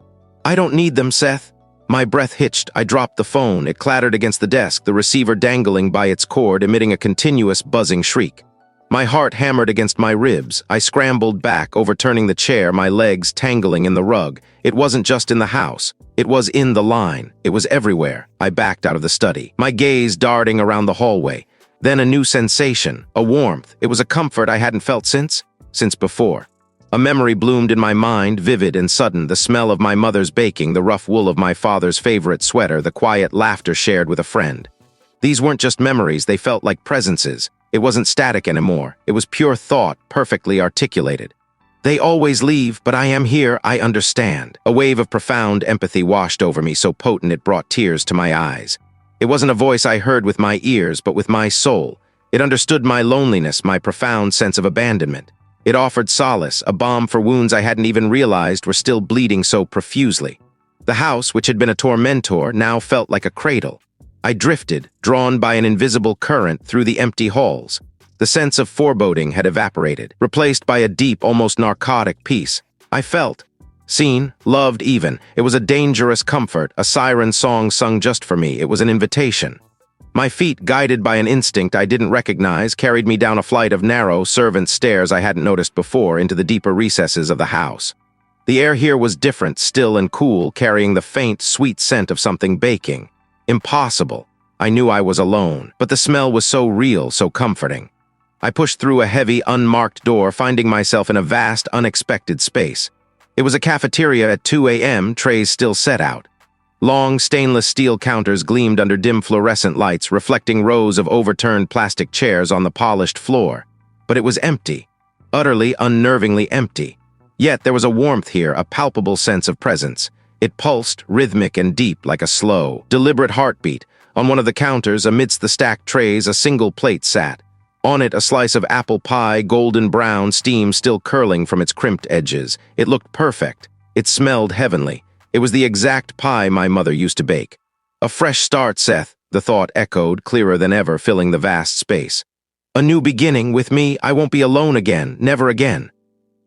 "I don't need them, Seth." My breath hitched. I dropped the phone. It clattered against the desk, the receiver dangling by its cord, emitting a continuous buzzing shriek. My heart hammered against my ribs. I scrambled back, overturning the chair, my legs tangling in the rug. It wasn't just in the house. It was in the line. It was everywhere. I backed out of the study, my gaze darting around the hallway. Then a new sensation, a warmth. It was a comfort I hadn't felt since before. A memory bloomed in my mind, vivid and sudden, the smell of my mother's baking, the rough wool of my father's favorite sweater, the quiet laughter shared with a friend. These weren't just memories, they felt like presences. It wasn't static anymore. It was pure thought, perfectly articulated. "They always leave, but I am here, I understand." A wave of profound empathy washed over me, so potent it brought tears to my eyes. It wasn't a voice I heard with my ears, but with my soul. It understood my loneliness, my profound sense of abandonment. It offered solace, a balm for wounds I hadn't even realized were still bleeding so profusely. The house, which had been a tormentor, now felt like a cradle. I drifted, drawn by an invisible current through the empty halls. The sense of foreboding had evaporated, replaced by a deep, almost narcotic peace. I felt seen, loved even. It was a dangerous comfort, a siren song sung just for me. It was an invitation. My feet, guided by an instinct I didn't recognize, carried me down a flight of narrow, servant stairs I hadn't noticed before, into the deeper recesses of the house. The air here was different, still and cool, carrying the faint, sweet scent of something baking. Impossible. I knew I was alone, but the smell was so real, so comforting. I pushed through a heavy, unmarked door, finding myself in a vast, unexpected space. It was a cafeteria at 2 a.m., trays still set out. Long, stainless steel counters gleamed under dim fluorescent lights, reflecting rows of overturned plastic chairs on the polished floor. But it was empty, utterly, unnervingly empty. Yet there was a warmth here, a palpable sense of presence. It pulsed, rhythmic and deep, like a slow, deliberate heartbeat. On one of the counters, amidst the stacked trays, a single plate sat. On it, a slice of apple pie, golden brown, steam still curling from its crimped edges. It looked perfect. It smelled heavenly. It was the exact pie my mother used to bake. "A fresh start, Seth," the thought echoed, clearer than ever, filling the vast space. "A new beginning with me. I won't be alone again, never again."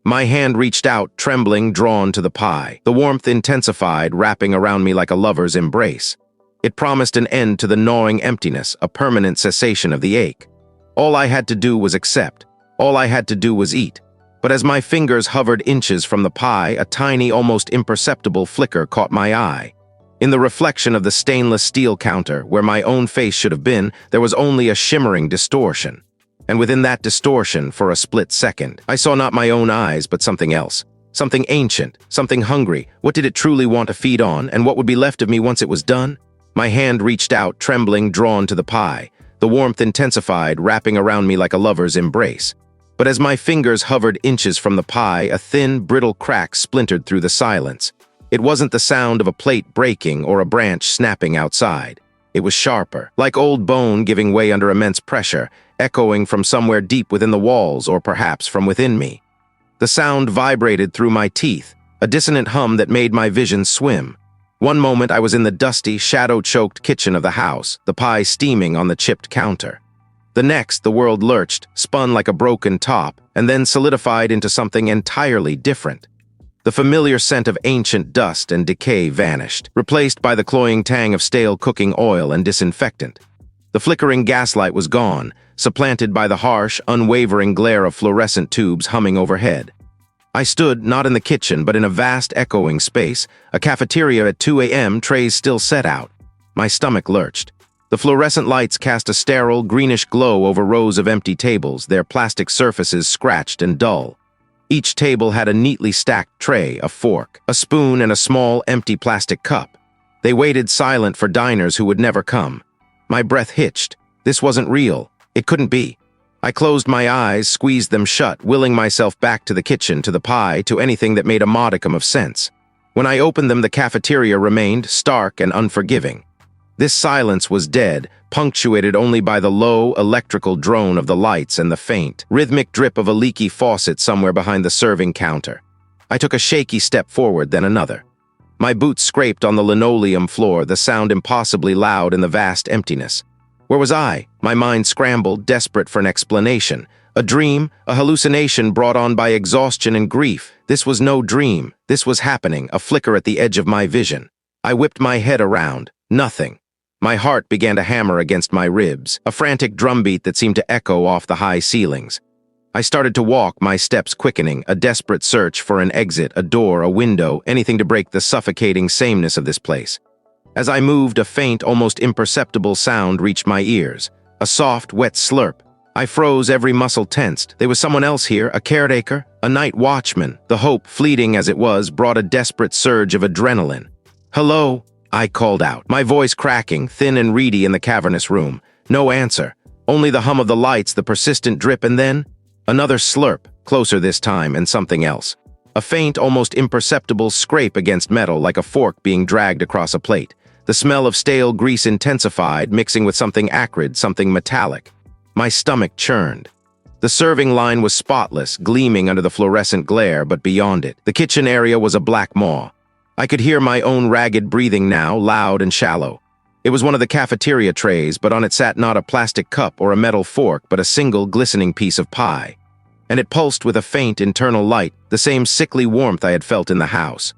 My hand reached out, trembling, drawn to the pie. The warmth intensified, wrapping around me like a lover's embrace. It promised an end to the gnawing emptiness, a permanent cessation of the ache. All I had to do was accept. All I had to do was eat. But as my fingers hovered inches from the pie, a tiny, almost imperceptible flicker caught my eye. In the reflection of the stainless steel counter, where my own face should have been, there was only a shimmering distortion. And within that distortion, for a split second, I saw not my own eyes, but something else. Something ancient, something hungry. What did it truly want to feed on, and what would be left of me once it was done? My hand reached out, trembling, drawn to the pie. The warmth intensified, wrapping around me like a lover's embrace. But as my fingers hovered inches from the pie, a thin, brittle crack splintered through the silence. It wasn't the sound of a plate breaking or a branch snapping outside. It was sharper, like old bone giving way under immense pressure, echoing from somewhere deep within the walls or perhaps from within me. The sound vibrated through my teeth, a dissonant hum that made my vision swim. One moment I was in the dusty, shadow-choked kitchen of the house, the pie steaming on the chipped counter. The next, the world lurched, spun like a broken top, and then solidified into something entirely different. The familiar scent of ancient dust and decay vanished, replaced by the cloying tang of stale cooking oil and disinfectant. The flickering gaslight was gone, supplanted by the harsh, unwavering glare of fluorescent tubes humming overhead. I stood, not in the kitchen, but in a vast echoing space, a cafeteria at 2 a.m., trays still set out. My stomach lurched. The fluorescent lights cast a sterile, greenish glow over rows of empty tables, their plastic surfaces scratched and dull. Each table had a neatly stacked tray, a fork, a spoon, and a small, empty plastic cup. They waited silent for diners who would never come. My breath hitched. This wasn't real. It couldn't be. I closed my eyes, squeezed them shut, willing myself back to the kitchen, to the pie, to anything that made a modicum of sense. When I opened them, the cafeteria remained stark and unforgiving. This silence was dead, punctuated only by the low, electrical drone of the lights and the faint, rhythmic drip of a leaky faucet somewhere behind the serving counter. I took a shaky step forward, then another. My boots scraped on the linoleum floor, the sound impossibly loud in the vast emptiness. Where was I? My mind scrambled, desperate for an explanation. A dream, a hallucination brought on by exhaustion and grief. This was no dream. This was happening, a flicker at the edge of my vision. I whipped my head around. Nothing. My heart began to hammer against my ribs, a frantic drumbeat that seemed to echo off the high ceilings. I started to walk, my steps quickening, a desperate search for an exit, a door, a window, anything to break the suffocating sameness of this place. As I moved, a faint, almost imperceptible sound reached my ears. A soft, wet slurp. I froze, every muscle tensed. There was someone else here, a caretaker, a night watchman. The hope, fleeting as it was, brought a desperate surge of adrenaline. "Hello?" I called out, my voice cracking, thin and reedy in the cavernous room. No answer. Only the hum of the lights, the persistent drip, and then another slurp, closer this time, and something else. A faint, almost imperceptible scrape against metal, like a fork being dragged across a plate. The smell of stale grease intensified, mixing with something acrid, something metallic. My stomach churned. The serving line was spotless, gleaming under the fluorescent glare, but beyond it, the kitchen area was a black maw. I could hear my own ragged breathing now, loud and shallow. It was one of the cafeteria trays, but on it sat not a plastic cup or a metal fork, but a single glistening piece of pie. And it pulsed with a faint internal light, the same sickly warmth I had felt in the house.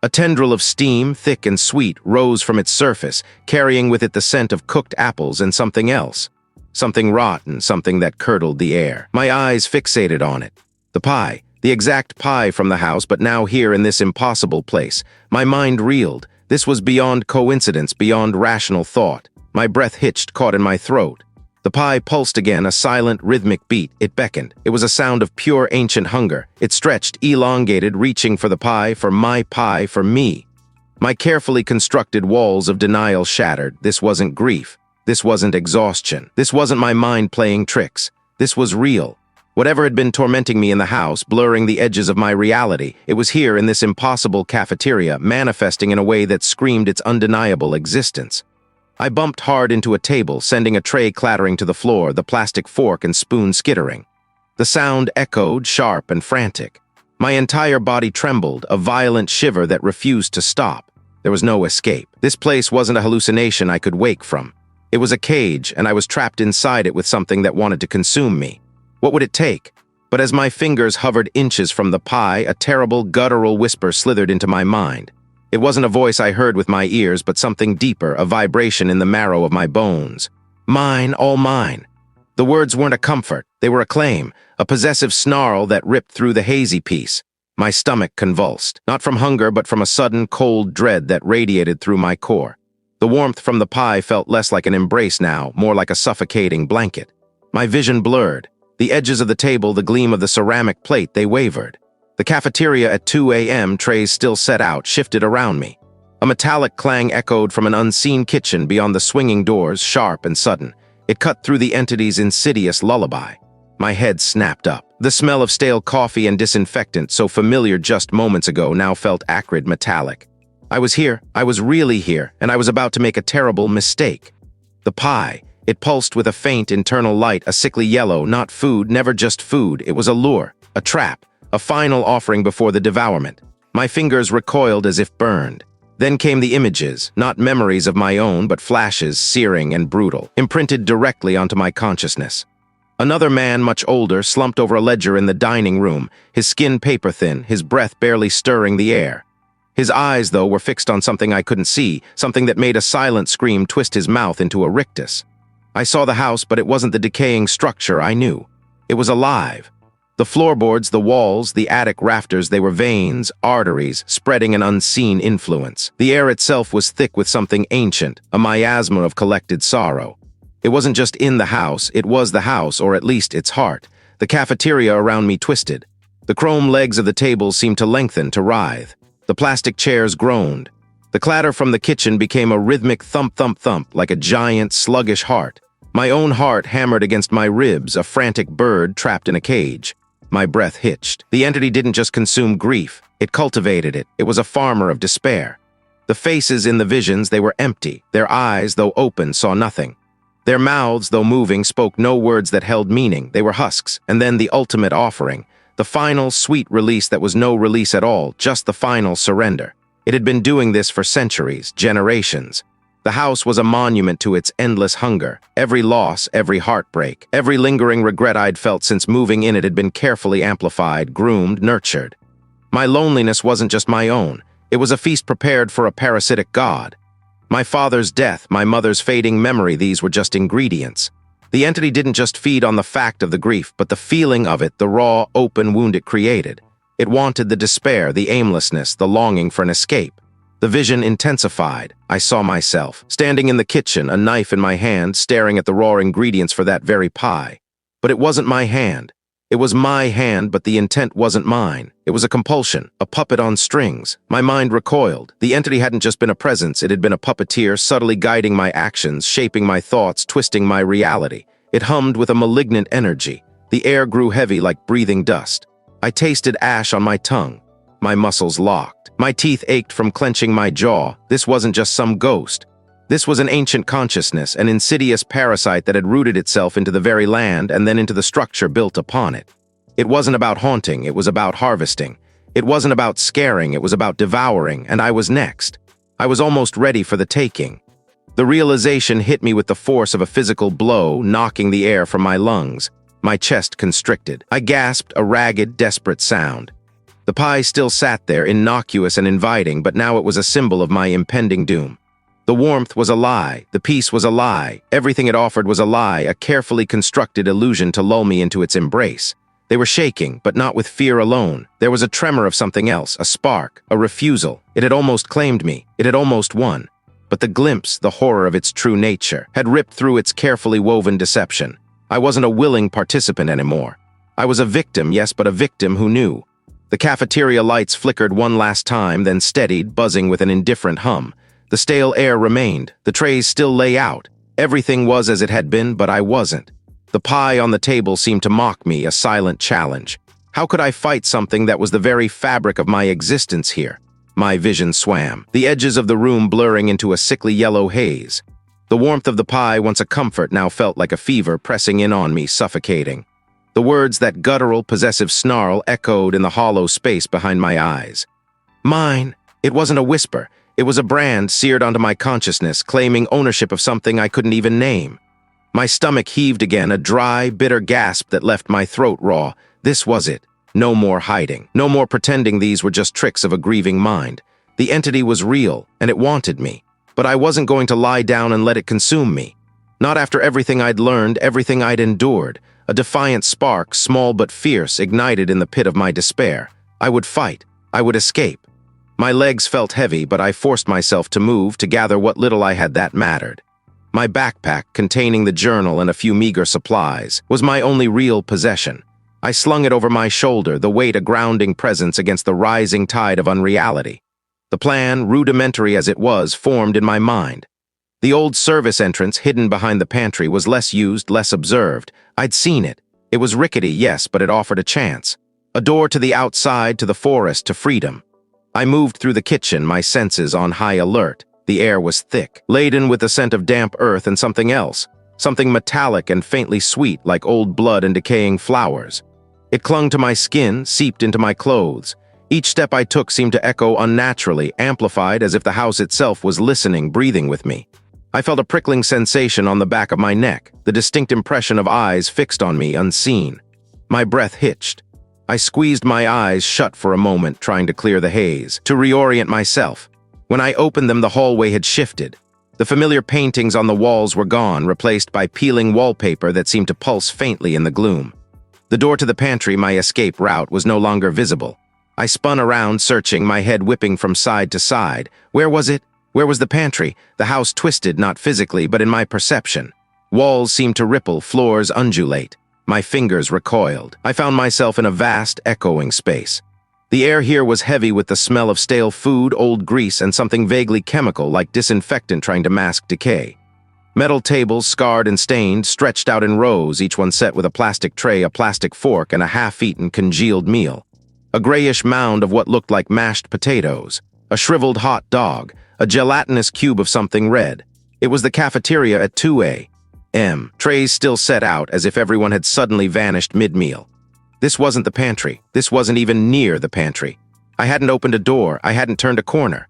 A tendril of steam, thick and sweet, rose from its surface, carrying with it the scent of cooked apples and something else. Something rotten, something that curdled the air. My eyes fixated on it. The pie. The exact pie from the house, but now here in this impossible place. My mind reeled. This was beyond coincidence, beyond rational thought. My breath hitched, caught in my throat. The pie pulsed again, a silent, rhythmic beat. It beckoned. It was a sound of pure ancient hunger. It stretched, elongated, reaching for the pie, for my pie, for me. My carefully constructed walls of denial shattered. This wasn't grief. This wasn't exhaustion. This wasn't my mind playing tricks. This was real. Whatever had been tormenting me in the house, blurring the edges of my reality, it was here in this impossible cafeteria, manifesting in a way that screamed its undeniable existence. I bumped hard into a table, sending a tray clattering to the floor, the plastic fork and spoon skittering. The sound echoed, sharp and frantic. My entire body trembled, a violent shiver that refused to stop. There was no escape. This place wasn't a hallucination I could wake from. It was a cage, and I was trapped inside it with something that wanted to consume me. What would it take? But as my fingers hovered inches from the pie, a terrible, guttural whisper slithered into my mind. It wasn't a voice I heard with my ears, but something deeper, a vibration in the marrow of my bones. Mine, all mine. The words weren't a comfort, they were a claim, a possessive snarl that ripped through the hazy peace. My stomach convulsed, not from hunger but from a sudden, cold dread that radiated through my core. The warmth from the pie felt less like an embrace now, more like a suffocating blanket. My vision blurred. The edges of the table, the gleam of the ceramic plate, they wavered. The cafeteria at 2 a.m., trays still set out, shifted around me. A metallic clang echoed from an unseen kitchen beyond the swinging doors, sharp and sudden. It cut through the entity's insidious lullaby. My head snapped up. The smell of stale coffee and disinfectant, so familiar just moments ago, now felt acrid metallic. I was here, I was really here, and I was about to make a terrible mistake. The pie, it pulsed with a faint internal light, a sickly yellow, not food, never just food. It was a lure, a trap, a final offering before the devourment. My fingers recoiled as if burned. Then came the images, not memories of my own, but flashes, searing and brutal, imprinted directly onto my consciousness. Another man, much older, slumped over a ledger in the dining room, his skin paper-thin, his breath barely stirring the air. His eyes, though, were fixed on something I couldn't see, something that made a silent scream twist his mouth into a rictus. I saw the house, but it wasn't the decaying structure I knew. It was alive. The floorboards, the walls, the attic rafters, they were veins, arteries, spreading an unseen influence. The air itself was thick with something ancient, a miasma of collected sorrow. It wasn't just in the house, it was the house, or at least its heart. The cafeteria around me twisted. The chrome legs of the tables seemed to lengthen, to writhe. The plastic chairs groaned. The clatter from the kitchen became a rhythmic thump-thump-thump, like a giant, sluggish heart. My own heart hammered against my ribs, a frantic bird trapped in a cage. My breath hitched. The entity didn't just consume grief, it cultivated it. It was a farmer of despair. The faces in the visions, they were empty. Their eyes, though open, saw nothing. Their mouths, though moving, spoke no words that held meaning. They were husks, and then the ultimate offering. The final, sweet release that was no release at all, just the final surrender. It had been doing this for centuries, generations. The house was a monument to its endless hunger. Every loss, every heartbreak, every lingering regret I'd felt since moving in it had been carefully amplified, groomed, nurtured. My loneliness wasn't just my own. It was a feast prepared for a parasitic god. My father's death, my mother's fading memory, these were just ingredients. The entity didn't just feed on the fact of the grief, but the feeling of it, the raw, open wound it created. It wanted the despair, the aimlessness, the longing for an escape. The vision intensified. I saw myself, standing in the kitchen, a knife in my hand, staring at the raw ingredients for that very pie. But it wasn't my hand. It was my hand, but the intent wasn't mine. It was a compulsion, a puppet on strings. My mind recoiled. The entity hadn't just been a presence, it had been a puppeteer, subtly guiding my actions, shaping my thoughts, twisting my reality. It hummed with a malignant energy. The air grew heavy like breathing dust. I tasted ash on my tongue. My muscles locked. My teeth ached from clenching my jaw. This wasn't just some ghost. This was an ancient consciousness, an insidious parasite that had rooted itself into the very land and then into the structure built upon it. It wasn't about haunting, it was about harvesting. It wasn't about scaring, it was about devouring, and I was next. I was almost ready for the taking. The realization hit me with the force of a physical blow, knocking the air from my lungs. My chest constricted. I gasped, a ragged, desperate sound. The pie still sat there, innocuous and inviting, but now it was a symbol of my impending doom. The warmth was a lie, the peace was a lie, everything it offered was a lie, a carefully constructed illusion to lull me into its embrace. They were shaking, but not with fear alone. There was a tremor of something else, a spark, a refusal. It had almost claimed me, it had almost won. But the glimpse, the horror of its true nature, had ripped through its carefully woven deception. I wasn't a willing participant anymore. I was a victim, yes, but a victim who knew. The cafeteria lights flickered one last time, then steadied, buzzing with an indifferent hum. The stale air remained. The trays still lay out. Everything was as it had been, but I wasn't. The pie on the table seemed to mock me, a silent challenge. How could I fight something that was the very fabric of my existence here? My vision swam, the edges of the room blurring into a sickly yellow haze. The warmth of the pie, once a comfort, now felt like a fever pressing in on me, suffocating. The words, that guttural, possessive snarl, echoed in the hollow space behind my eyes. Mine. It wasn't a whisper. It was a brand seared onto my consciousness, claiming ownership of something I couldn't even name. My stomach heaved again, a dry, bitter gasp that left my throat raw. This was it. No more hiding. No more pretending these were just tricks of a grieving mind. The entity was real, and it wanted me. But I wasn't going to lie down and let it consume me. Not after everything I'd learned, everything I'd endured. A defiant spark, small but fierce, ignited in the pit of my despair. I would fight. I would escape. My legs felt heavy, but I forced myself to move to gather what little I had that mattered. My backpack, containing the journal and a few meager supplies, was my only real possession. I slung it over my shoulder, the weight a grounding presence against the rising tide of unreality. The plan, rudimentary as it was, formed in my mind. The old service entrance, hidden behind the pantry, was less used, less observed. I'd seen it. It was rickety, yes, but it offered a chance. A door to the outside, to the forest, to freedom. I moved through the kitchen, my senses on high alert. The air was thick, laden with the scent of damp earth and something else. Something metallic and faintly sweet, like old blood and decaying flowers. It clung to my skin, seeped into my clothes. Each step I took seemed to echo unnaturally, amplified as if the house itself was listening, breathing with me. I felt a prickling sensation on the back of my neck, the distinct impression of eyes fixed on me, unseen. My breath hitched. I squeezed my eyes shut for a moment, trying to clear the haze, to reorient myself. When I opened them, the hallway had shifted. The familiar paintings on the walls were gone, replaced by peeling wallpaper that seemed to pulse faintly in the gloom. The door to the pantry, my escape route, was no longer visible. I spun around, searching, my head whipping from side to side. Where was it? Where was the pantry? The house twisted, not physically, but in my perception. Walls seemed to ripple, floors undulate. My fingers recoiled. I found myself in a vast, echoing space. The air here was heavy with the smell of stale food, old grease, and something vaguely chemical, like disinfectant trying to mask decay. Metal tables, scarred and stained, stretched out in rows, each one set with a plastic tray, a plastic fork, and a half-eaten, congealed meal. A grayish mound of what looked like mashed potatoes. A shriveled hot dog. A gelatinous cube of something red. It was the cafeteria at 2 a.m. Trays still set out, as if everyone had suddenly vanished mid-meal. This wasn't the pantry. This wasn't even near the pantry. I hadn't opened a door. I hadn't turned a corner.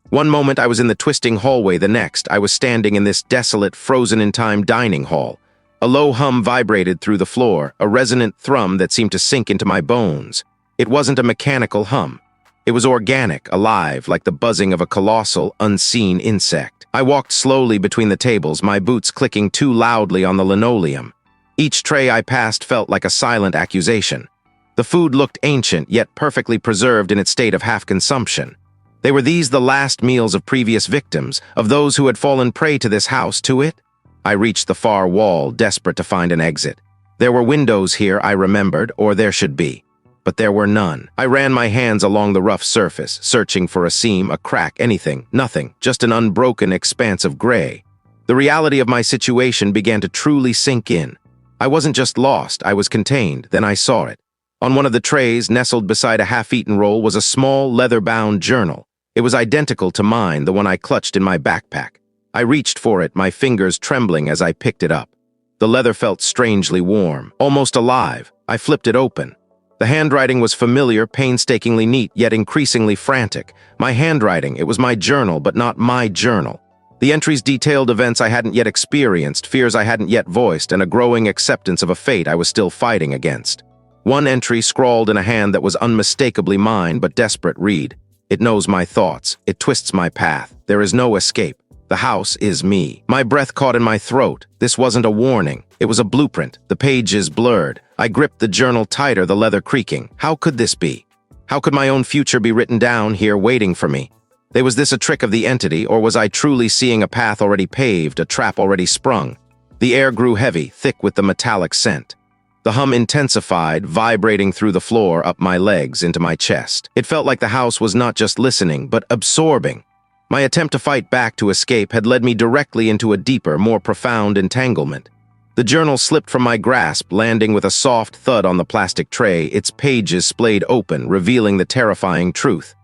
One moment I was in the twisting hallway, the next I was standing in this desolate, frozen-in-time dining hall. A low hum vibrated through the floor, a resonant thrum that seemed to sink into my bones. It wasn't a mechanical hum. It was organic, alive, like the buzzing of a colossal, unseen insect. I walked slowly between the tables, my boots clicking too loudly on the linoleum. Each tray I passed felt like a silent accusation. The food looked ancient, yet perfectly preserved in its state of half-consumption. Were these the last meals of previous victims, of those who had fallen prey to this house, to it? I reached the far wall, desperate to find an exit. There were windows here, I remembered, or there should be. But there were none. I ran my hands along the rough surface, searching for a seam, a crack, anything, nothing, just an unbroken expanse of gray. The reality of my situation began to truly sink in. I wasn't just lost, I was contained, then I saw it. On one of the trays, nestled beside a half-eaten roll, was a small, leather-bound journal. It was identical to mine, the one I clutched in my backpack. I reached for it, my fingers trembling as I picked it up. The leather felt strangely warm, almost alive. I flipped it open. The handwriting was familiar, painstakingly neat, yet increasingly frantic. My handwriting, it was my journal, but not my journal. The entries detailed events I hadn't yet experienced, fears I hadn't yet voiced, and a growing acceptance of a fate I was still fighting against. One entry scrawled in a hand that was unmistakably mine, but desperate, read, "It knows my thoughts. It twists my path. There is no escape. The house is me." My breath caught in my throat. This wasn't a warning. It was a blueprint. The pages blurred. I gripped the journal tighter, the leather creaking. How could this be? How could my own future be written down here waiting for me? Was this a trick of the entity, or was I truly seeing a path already paved, a trap already sprung? The air grew heavy, thick with the metallic scent. The hum intensified, vibrating through the floor, up my legs, into my chest. It felt like the house was not just listening, but absorbing. My attempt to fight back, to escape, had led me directly into a deeper, more profound entanglement. The journal slipped from my grasp, landing with a soft thud on the plastic tray, its pages splayed open, revealing the terrifying truth.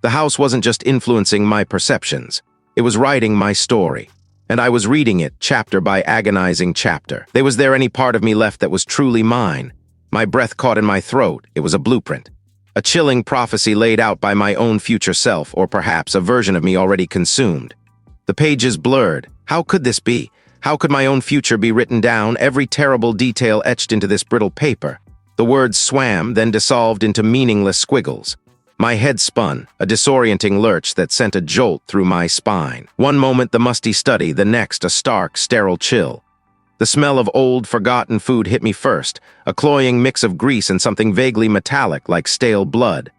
The house wasn't just influencing my perceptions. It was writing my story. And I was reading it, chapter by agonizing chapter. Was there any part of me left that was truly mine? My breath caught in my throat. It was a blueprint. A chilling prophecy laid out by my own future self, or perhaps a version of me already consumed. The pages blurred. How could this be? How could my own future be written down, every terrible detail etched into this brittle paper? The words swam, then dissolved into meaningless squiggles. My head spun, a disorienting lurch that sent a jolt through my spine. One moment the musty study, the next a stark, sterile chill. The smell of old, forgotten food hit me first, a cloying mix of grease and something vaguely metallic like stale blood.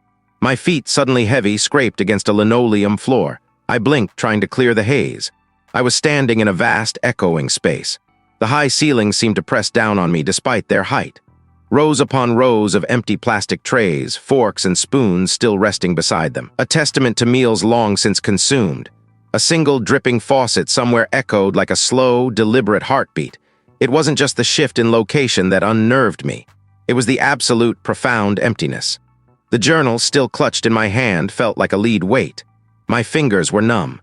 My feet, suddenly heavy, scraped against a linoleum floor. I blinked, trying to clear the haze. I was standing in a vast, echoing space. The high ceilings seemed to press down on me despite their height. Rows upon rows of empty plastic trays, forks and spoons still resting beside them, a testament to meals long since consumed. A single dripping faucet somewhere echoed like a slow, deliberate heartbeat. It wasn't just the shift in location that unnerved me. It was the absolute, profound emptiness. The journal, still clutched in my hand, felt like a lead weight. My fingers were numb.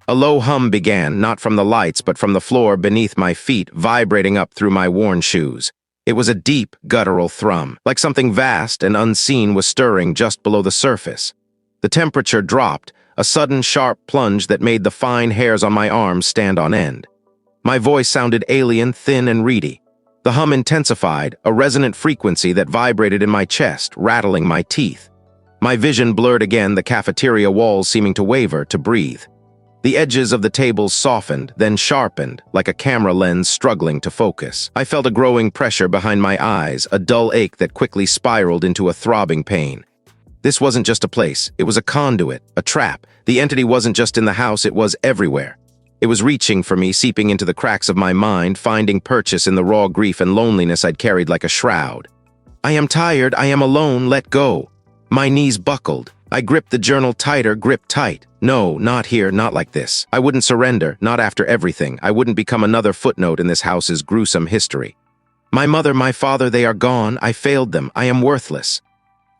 A low hum began, not from the lights, but from the floor beneath my feet, vibrating up through my worn shoes. It was a deep, guttural thrum, like something vast and unseen was stirring just below the surface. The temperature dropped, a sudden sharp plunge that made the fine hairs on my arms stand on end. My voice sounded alien, thin and reedy. The hum intensified, a resonant frequency that vibrated in my chest, rattling my teeth. My vision blurred again, the cafeteria walls seeming to waver, to breathe. The edges of the tables softened, then sharpened, like a camera lens struggling to focus. I felt a growing pressure behind my eyes, a dull ache that quickly spiraled into a throbbing pain. This wasn't just a place, it was a conduit, a trap. The entity wasn't just in the house, it was everywhere. It was reaching for me, seeping into the cracks of my mind, finding purchase in the raw grief and loneliness I'd carried like a shroud. I am tired, I am alone, let go. My knees buckled. I gripped the journal tighter, gripped tight. No, not here, not like this. I wouldn't surrender, not after everything. I wouldn't become another footnote in this house's gruesome history. My mother, my father, they are gone. I failed them. I am worthless.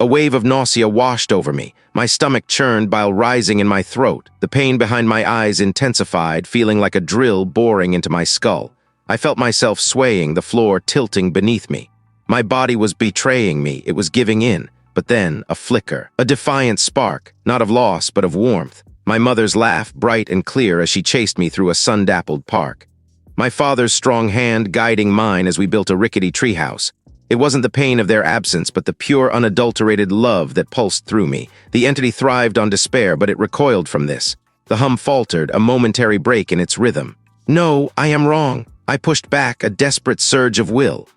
A wave of nausea washed over me. My stomach churned while rising in my throat. The pain behind my eyes intensified, feeling like a drill boring into my skull. I felt myself swaying, the floor tilting beneath me. My body was betraying me. It was giving in. But then, a flicker, a defiant spark, not of loss but of warmth. My mother's laugh, bright and clear as she chased me through a sun-dappled park. My father's strong hand guiding mine as we built a rickety treehouse. It wasn't the pain of their absence, but the pure, unadulterated love that pulsed through me. The entity thrived on despair, but it recoiled from this. The hum faltered, a momentary break in its rhythm. No, I am wrong. I pushed back, a desperate surge of will.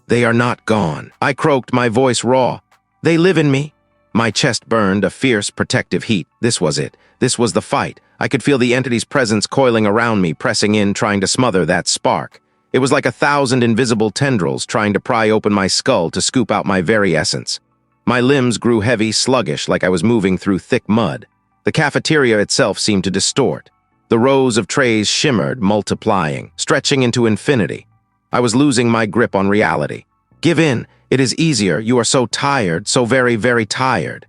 They are not gone. I croaked, my voice raw. They live in me. My chest burned, a fierce, protective heat. This was it. This was the fight. I could feel the entity's presence coiling around me, pressing in, trying to smother that spark. It was like 1,000 invisible tendrils trying to pry open my skull to scoop out my very essence. My limbs grew heavy, sluggish, like I was moving through thick mud. The cafeteria itself seemed to distort. The rows of trays shimmered, multiplying, stretching into infinity. I was losing my grip on reality. Give in. It is easier. You are so tired, so very, very tired.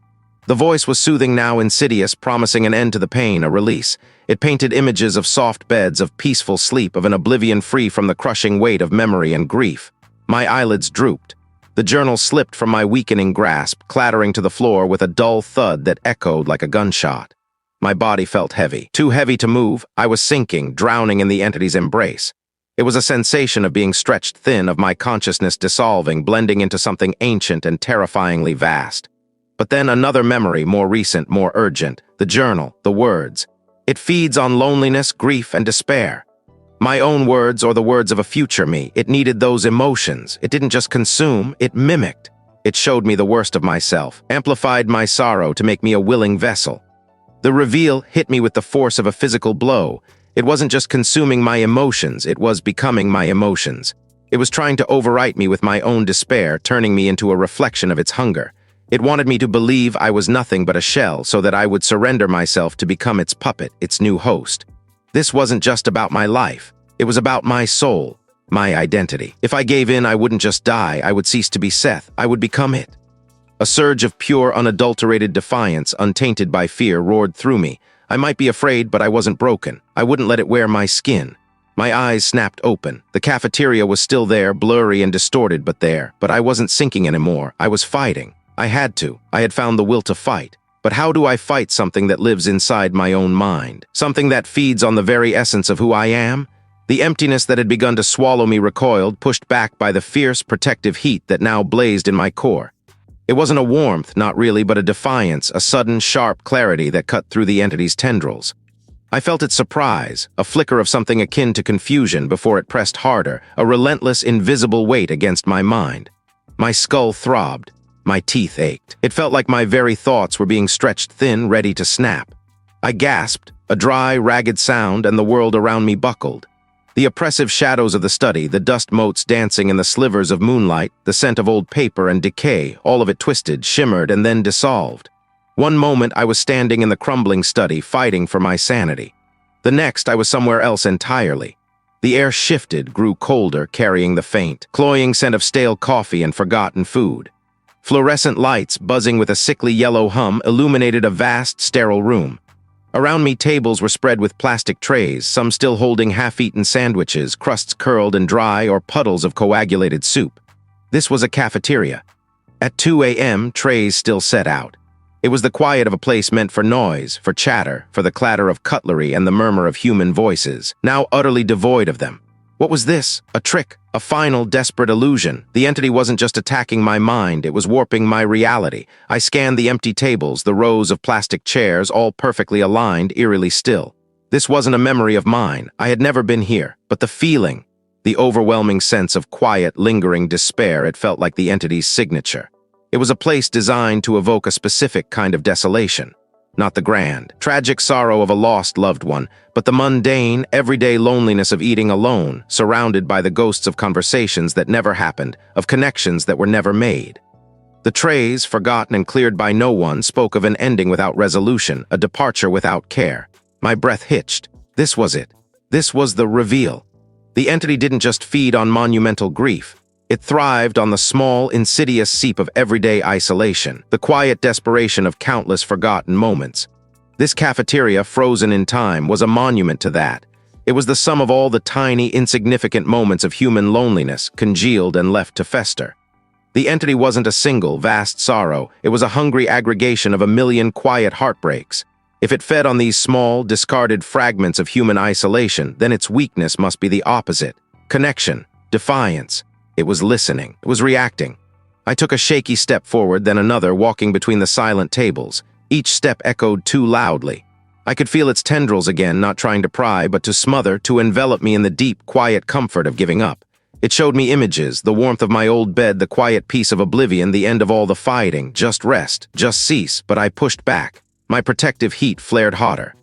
The voice was soothing now, insidious, promising an end to the pain, a release. It painted images of soft beds, of peaceful sleep, of an oblivion free from the crushing weight of memory and grief. My eyelids drooped. The journal slipped from my weakening grasp, clattering to the floor with a dull thud that echoed like a gunshot. My body felt heavy. Too heavy to move, I was sinking, drowning in the entity's embrace. It was a sensation of being stretched thin, of my consciousness dissolving, blending into something ancient and terrifyingly vast. But then another memory, more recent, more urgent. The journal, the words. It feeds on loneliness, grief, and despair. My own words or the words of a future me. It needed those emotions. It didn't just consume, it mimicked. It showed me the worst of myself, amplified my sorrow to make me a willing vessel. The reveal hit me with the force of a physical blow. It wasn't just consuming my emotions, it was becoming my emotions. It was trying to overwrite me with my own despair, turning me into a reflection of its hunger. It wanted me to believe I was nothing but a shell so that I would surrender myself to become its puppet, its new host. This wasn't just about my life. It was about my soul, my identity. If I gave in, I wouldn't just die, I would cease to be Seth, I would become it. A surge of pure, unadulterated defiance, untainted by fear, roared through me. I might be afraid, but I wasn't broken. I wouldn't let it wear my skin. My eyes snapped open. The cafeteria was still there, blurry and distorted, but there. But I wasn't sinking anymore. I was fighting. I had to. I had found the will to fight. But how do I fight something that lives inside my own mind? Something that feeds on the very essence of who I am? The emptiness that had begun to swallow me recoiled, pushed back by the fierce, protective heat that now blazed in my core. It wasn't a warmth, not really, but a defiance, a sudden, sharp clarity that cut through the entity's tendrils. I felt its surprise, a flicker of something akin to confusion before it pressed harder, a relentless, invisible weight against my mind. My skull throbbed. My teeth ached. It felt like my very thoughts were being stretched thin, ready to snap. I gasped, a dry, ragged sound, and the world around me buckled. The oppressive shadows of the study, the dust motes dancing in the slivers of moonlight, the scent of old paper and decay, all of it twisted, shimmered, and then dissolved. One moment I was standing in the crumbling study, fighting for my sanity. The next I was somewhere else entirely. The air shifted, grew colder, carrying the faint, cloying scent of stale coffee and forgotten food. Fluorescent lights, buzzing with a sickly yellow hum, illuminated a vast, sterile room. Around me, tables were spread with plastic trays, some still holding half-eaten sandwiches, crusts curled and dry, or puddles of coagulated soup. This was a cafeteria. At 2 a.m., trays still set out. It was the quiet of a place meant for noise, for chatter, for the clatter of cutlery and the murmur of human voices, now utterly devoid of them. What was this? A trick, a final, desperate illusion. The entity wasn't just attacking my mind, it was warping my reality. I scanned the empty tables, the rows of plastic chairs, all perfectly aligned, eerily still. This wasn't a memory of mine. I had never been here. But the feeling, the overwhelming sense of quiet, lingering despair, it felt like the entity's signature. It was a place designed to evoke a specific kind of desolation. Not the grand, tragic sorrow of a lost loved one, but the mundane, everyday loneliness of eating alone, surrounded by the ghosts of conversations that never happened, of connections that were never made. The trays, forgotten and cleared by no one, spoke of an ending without resolution, a departure without care. My breath hitched. This was it. This was the reveal. The entity didn't just feed on monumental grief. It thrived on the small, insidious seep of everyday isolation, the quiet desperation of countless forgotten moments. This cafeteria, frozen in time, was a monument to that. It was the sum of all the tiny, insignificant moments of human loneliness, congealed and left to fester. The entity wasn't a single, vast sorrow. It was a hungry aggregation of a million quiet heartbreaks. If it fed on these small, discarded fragments of human isolation, then its weakness must be the opposite. Connection, defiance. It was listening. It was reacting. I took a shaky step forward, then another, walking between the silent tables. Each step echoed too loudly. I could feel its tendrils again, not trying to pry, but to smother, to envelop me in the deep, quiet comfort of giving up. It showed me images, the warmth of my old bed, the quiet peace of oblivion, the end of all the fighting, just rest, just cease, but I pushed back. My protective heat flared hotter.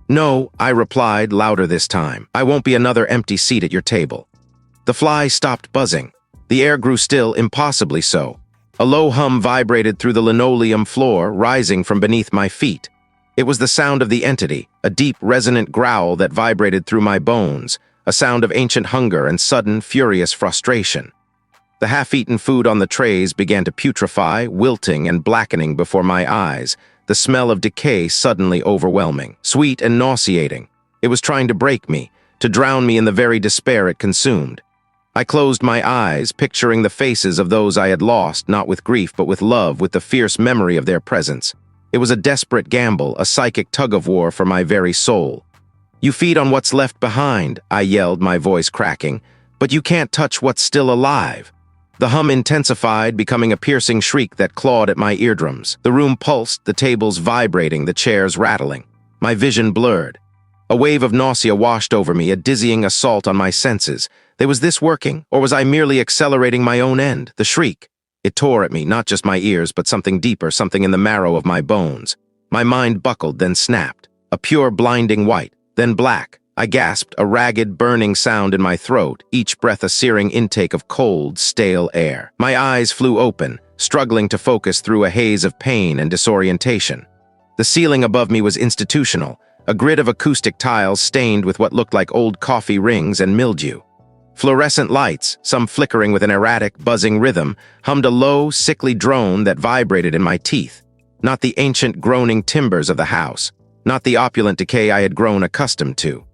"No," I replied, louder this time. "I won't be another empty seat at your table." The fly stopped buzzing. The air grew still, impossibly so. A low hum vibrated through the linoleum floor, rising from beneath my feet. It was the sound of the entity, a deep, resonant growl that vibrated through my bones, a sound of ancient hunger and sudden, furious frustration. The half-eaten food on the trays began to putrefy, wilting and blackening before my eyes, the smell of decay suddenly overwhelming, sweet and nauseating. It was trying to break me, to drown me in the very despair it consumed. I closed my eyes, picturing the faces of those I had lost, not with grief but with love, with the fierce memory of their presence. It was a desperate gamble, a psychic tug-of-war for my very soul. "You feed on what's left behind," I yelled, my voice cracking, "but you can't touch what's still alive." The hum intensified, becoming a piercing shriek that clawed at my eardrums. The room pulsed, the tables vibrating, the chairs rattling. My vision blurred. A wave of nausea washed over me, a dizzying assault on my senses. Was this working, or was I merely accelerating my own end? The shriek. It tore at me, not just my ears, but something deeper, something in the marrow of my bones. My mind buckled, then snapped. A pure, blinding white, then black. I gasped, a ragged, burning sound in my throat, each breath a searing intake of cold, stale air. My eyes flew open, struggling to focus through a haze of pain and disorientation. The ceiling above me was institutional, a grid of acoustic tiles stained with what looked like old coffee rings and mildew. Fluorescent lights, some flickering with an erratic, buzzing rhythm, hummed a low, sickly drone that vibrated in my teeth. Not the ancient, groaning timbers of the house, not the opulent decay I had grown accustomed to.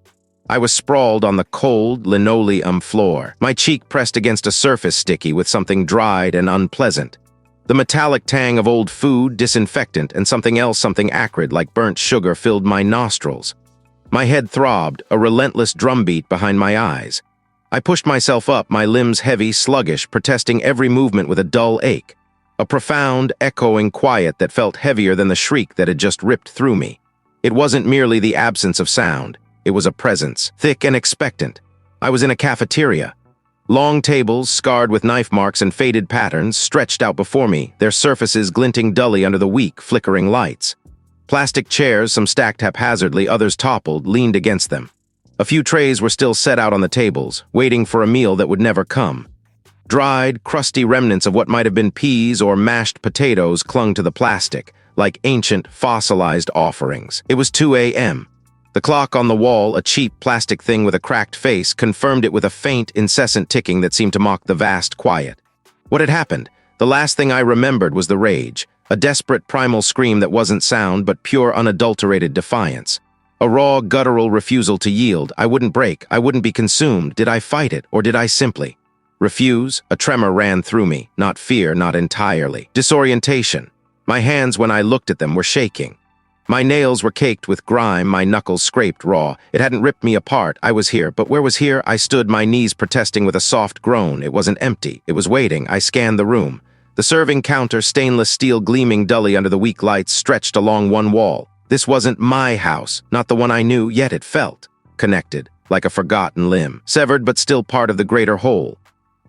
I was sprawled on the cold, linoleum floor, my cheek pressed against a surface sticky with something dried and unpleasant. The metallic tang of old food, disinfectant, and something else, something acrid like burnt sugar, filled my nostrils. My head throbbed, a relentless drumbeat behind my eyes. I pushed myself up, my limbs heavy, sluggish, protesting every movement with a dull ache. A profound, echoing quiet that felt heavier than the shriek that had just ripped through me. It wasn't merely the absence of sound. It was a presence, thick and expectant. I was in a cafeteria. Long tables, scarred with knife marks and faded patterns, stretched out before me, their surfaces glinting dully under the weak, flickering lights. Plastic chairs, some stacked haphazardly, others toppled, leaned against them. A few trays were still set out on the tables, waiting for a meal that would never come. Dried, crusty remnants of what might have been peas or mashed potatoes clung to the plastic, like ancient, fossilized offerings. It was 2 a.m. The clock on the wall, a cheap plastic thing with a cracked face, confirmed it with a faint, incessant ticking that seemed to mock the vast quiet. What had happened? The last thing I remembered was the rage, a desperate primal scream that wasn't sound but pure unadulterated defiance. A raw, guttural refusal to yield. I wouldn't break, I wouldn't be consumed. Did I fight it, or did I simply refuse? A tremor ran through me, not fear, not entirely. Disorientation. My hands, when I looked at them, were shaking. My nails were caked with grime, my knuckles scraped raw. It hadn't ripped me apart. I was here, but where was here? I stood, my knees protesting with a soft groan. It wasn't empty. It was waiting. I scanned the room. The serving counter, stainless steel gleaming dully under the weak lights, stretched along one wall. This wasn't my house, not the one I knew, yet it felt connected, like a forgotten limb, severed but still part of the greater whole.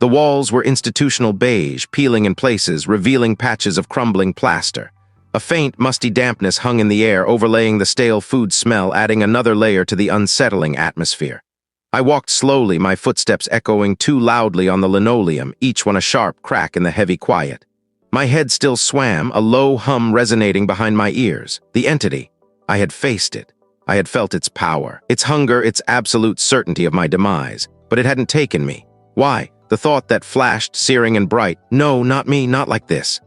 The walls were institutional beige, peeling in places, revealing patches of crumbling plaster. A faint, musty dampness hung in the air, overlaying the stale food smell, adding another layer to the unsettling atmosphere. I walked slowly, my footsteps echoing too loudly on the linoleum, each one a sharp crack in the heavy quiet. My head still swam, a low hum resonating behind my ears. The entity. I had faced it. I had felt its power, its hunger, its absolute certainty of my demise. But it hadn't taken me. Why? The thought that flashed, searing and bright. No, not me, not like this.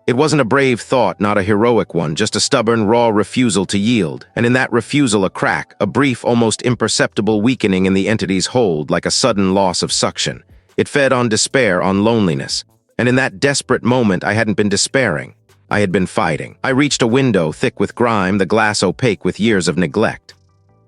It wasn't a brave thought, not a heroic one, just a stubborn, raw refusal to yield. And in that refusal, a crack, a brief, almost imperceptible weakening in the entity's hold, like a sudden loss of suction. It fed on despair, on loneliness. And in that desperate moment, I hadn't been despairing. I had been fighting. I reached a window, thick with grime, the glass opaque with years of neglect.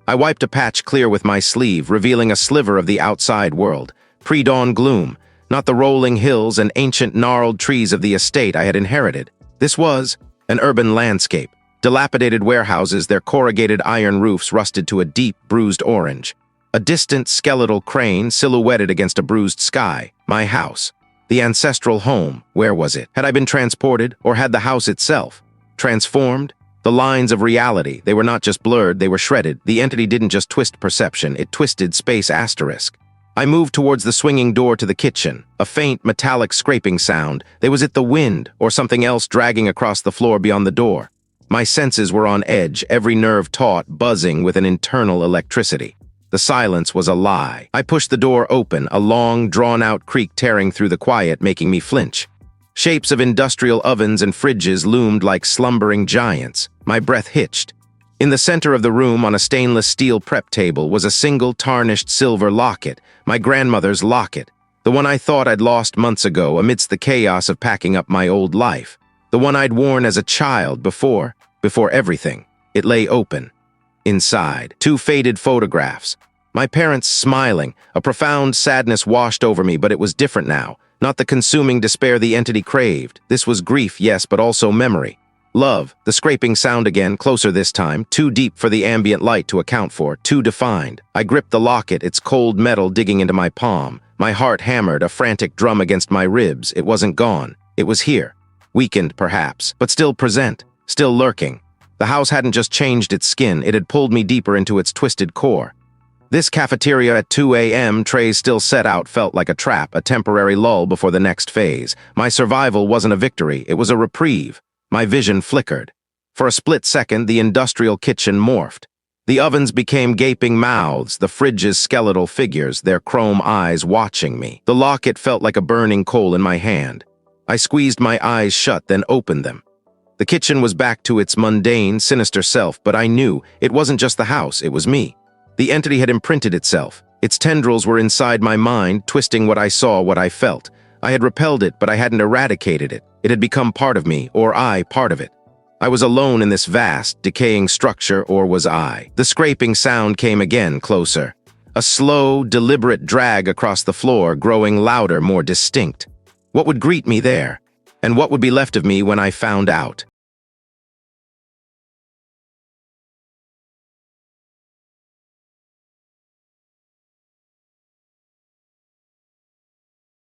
I wiped a patch clear with my sleeve, revealing a sliver of the outside world. Pre-dawn gloom. Not the rolling hills and ancient gnarled trees of the estate I had inherited. This was an urban landscape. Dilapidated warehouses, their corrugated iron roofs rusted to a deep, bruised orange. A distant skeletal crane silhouetted against a bruised sky. My house. The ancestral home. Where was it? Had I been transported, or had the house itself transformed? The lines of reality, they were not just blurred, they were shredded. The entity didn't just twist perception, it twisted space asterisk. I moved towards the swinging door to the kitchen, a faint, metallic scraping sound. Was it the wind, or something else dragging across the floor beyond the door? My senses were on edge, every nerve taut, buzzing with an internal electricity. The silence was a lie. I pushed the door open, a long, drawn-out creak tearing through the quiet, making me flinch. Shapes of industrial ovens and fridges loomed like slumbering giants. My breath hitched. In the center of the room, on a stainless steel prep table, was a single tarnished silver locket, my grandmother's locket, the one I thought I'd lost months ago amidst the chaos of packing up my old life, the one I'd worn as a child before everything. It lay open. Inside, 2 faded photographs. My parents smiling, a profound sadness washed over me, but it was different now. Not the consuming despair the entity craved. This was grief, yes, but also memory. Love, the scraping sound again, closer this time, too deep for the ambient light to account for, too defined. I gripped the locket, its cold metal digging into my palm. My heart hammered, a frantic drum against my ribs. It wasn't gone. It was here. Weakened, perhaps, but still present, still lurking. The house hadn't just changed its skin, it had pulled me deeper into its twisted core. This cafeteria at 2 a.m., trays still set out, felt like a trap, a temporary lull before the next phase. My survival wasn't a victory, it was a reprieve. My vision flickered. For a split second, the industrial kitchen morphed. The ovens became gaping mouths, the fridges skeletal figures, their chrome eyes watching me. The locket felt like a burning coal in my hand. I squeezed my eyes shut, then opened them. The kitchen was back to its mundane, sinister self, but I knew it wasn't just the house, it was me. The entity had imprinted itself. Its tendrils were inside my mind, twisting what I saw, what I felt. I had repelled it, but I hadn't eradicated it. It had become part of me, or I part of it. I was alone in this vast, decaying structure, or was I? The scraping sound came again, closer. A slow, deliberate drag across the floor, growing louder, more distinct. What would greet me there? And what would be left of me when I found out?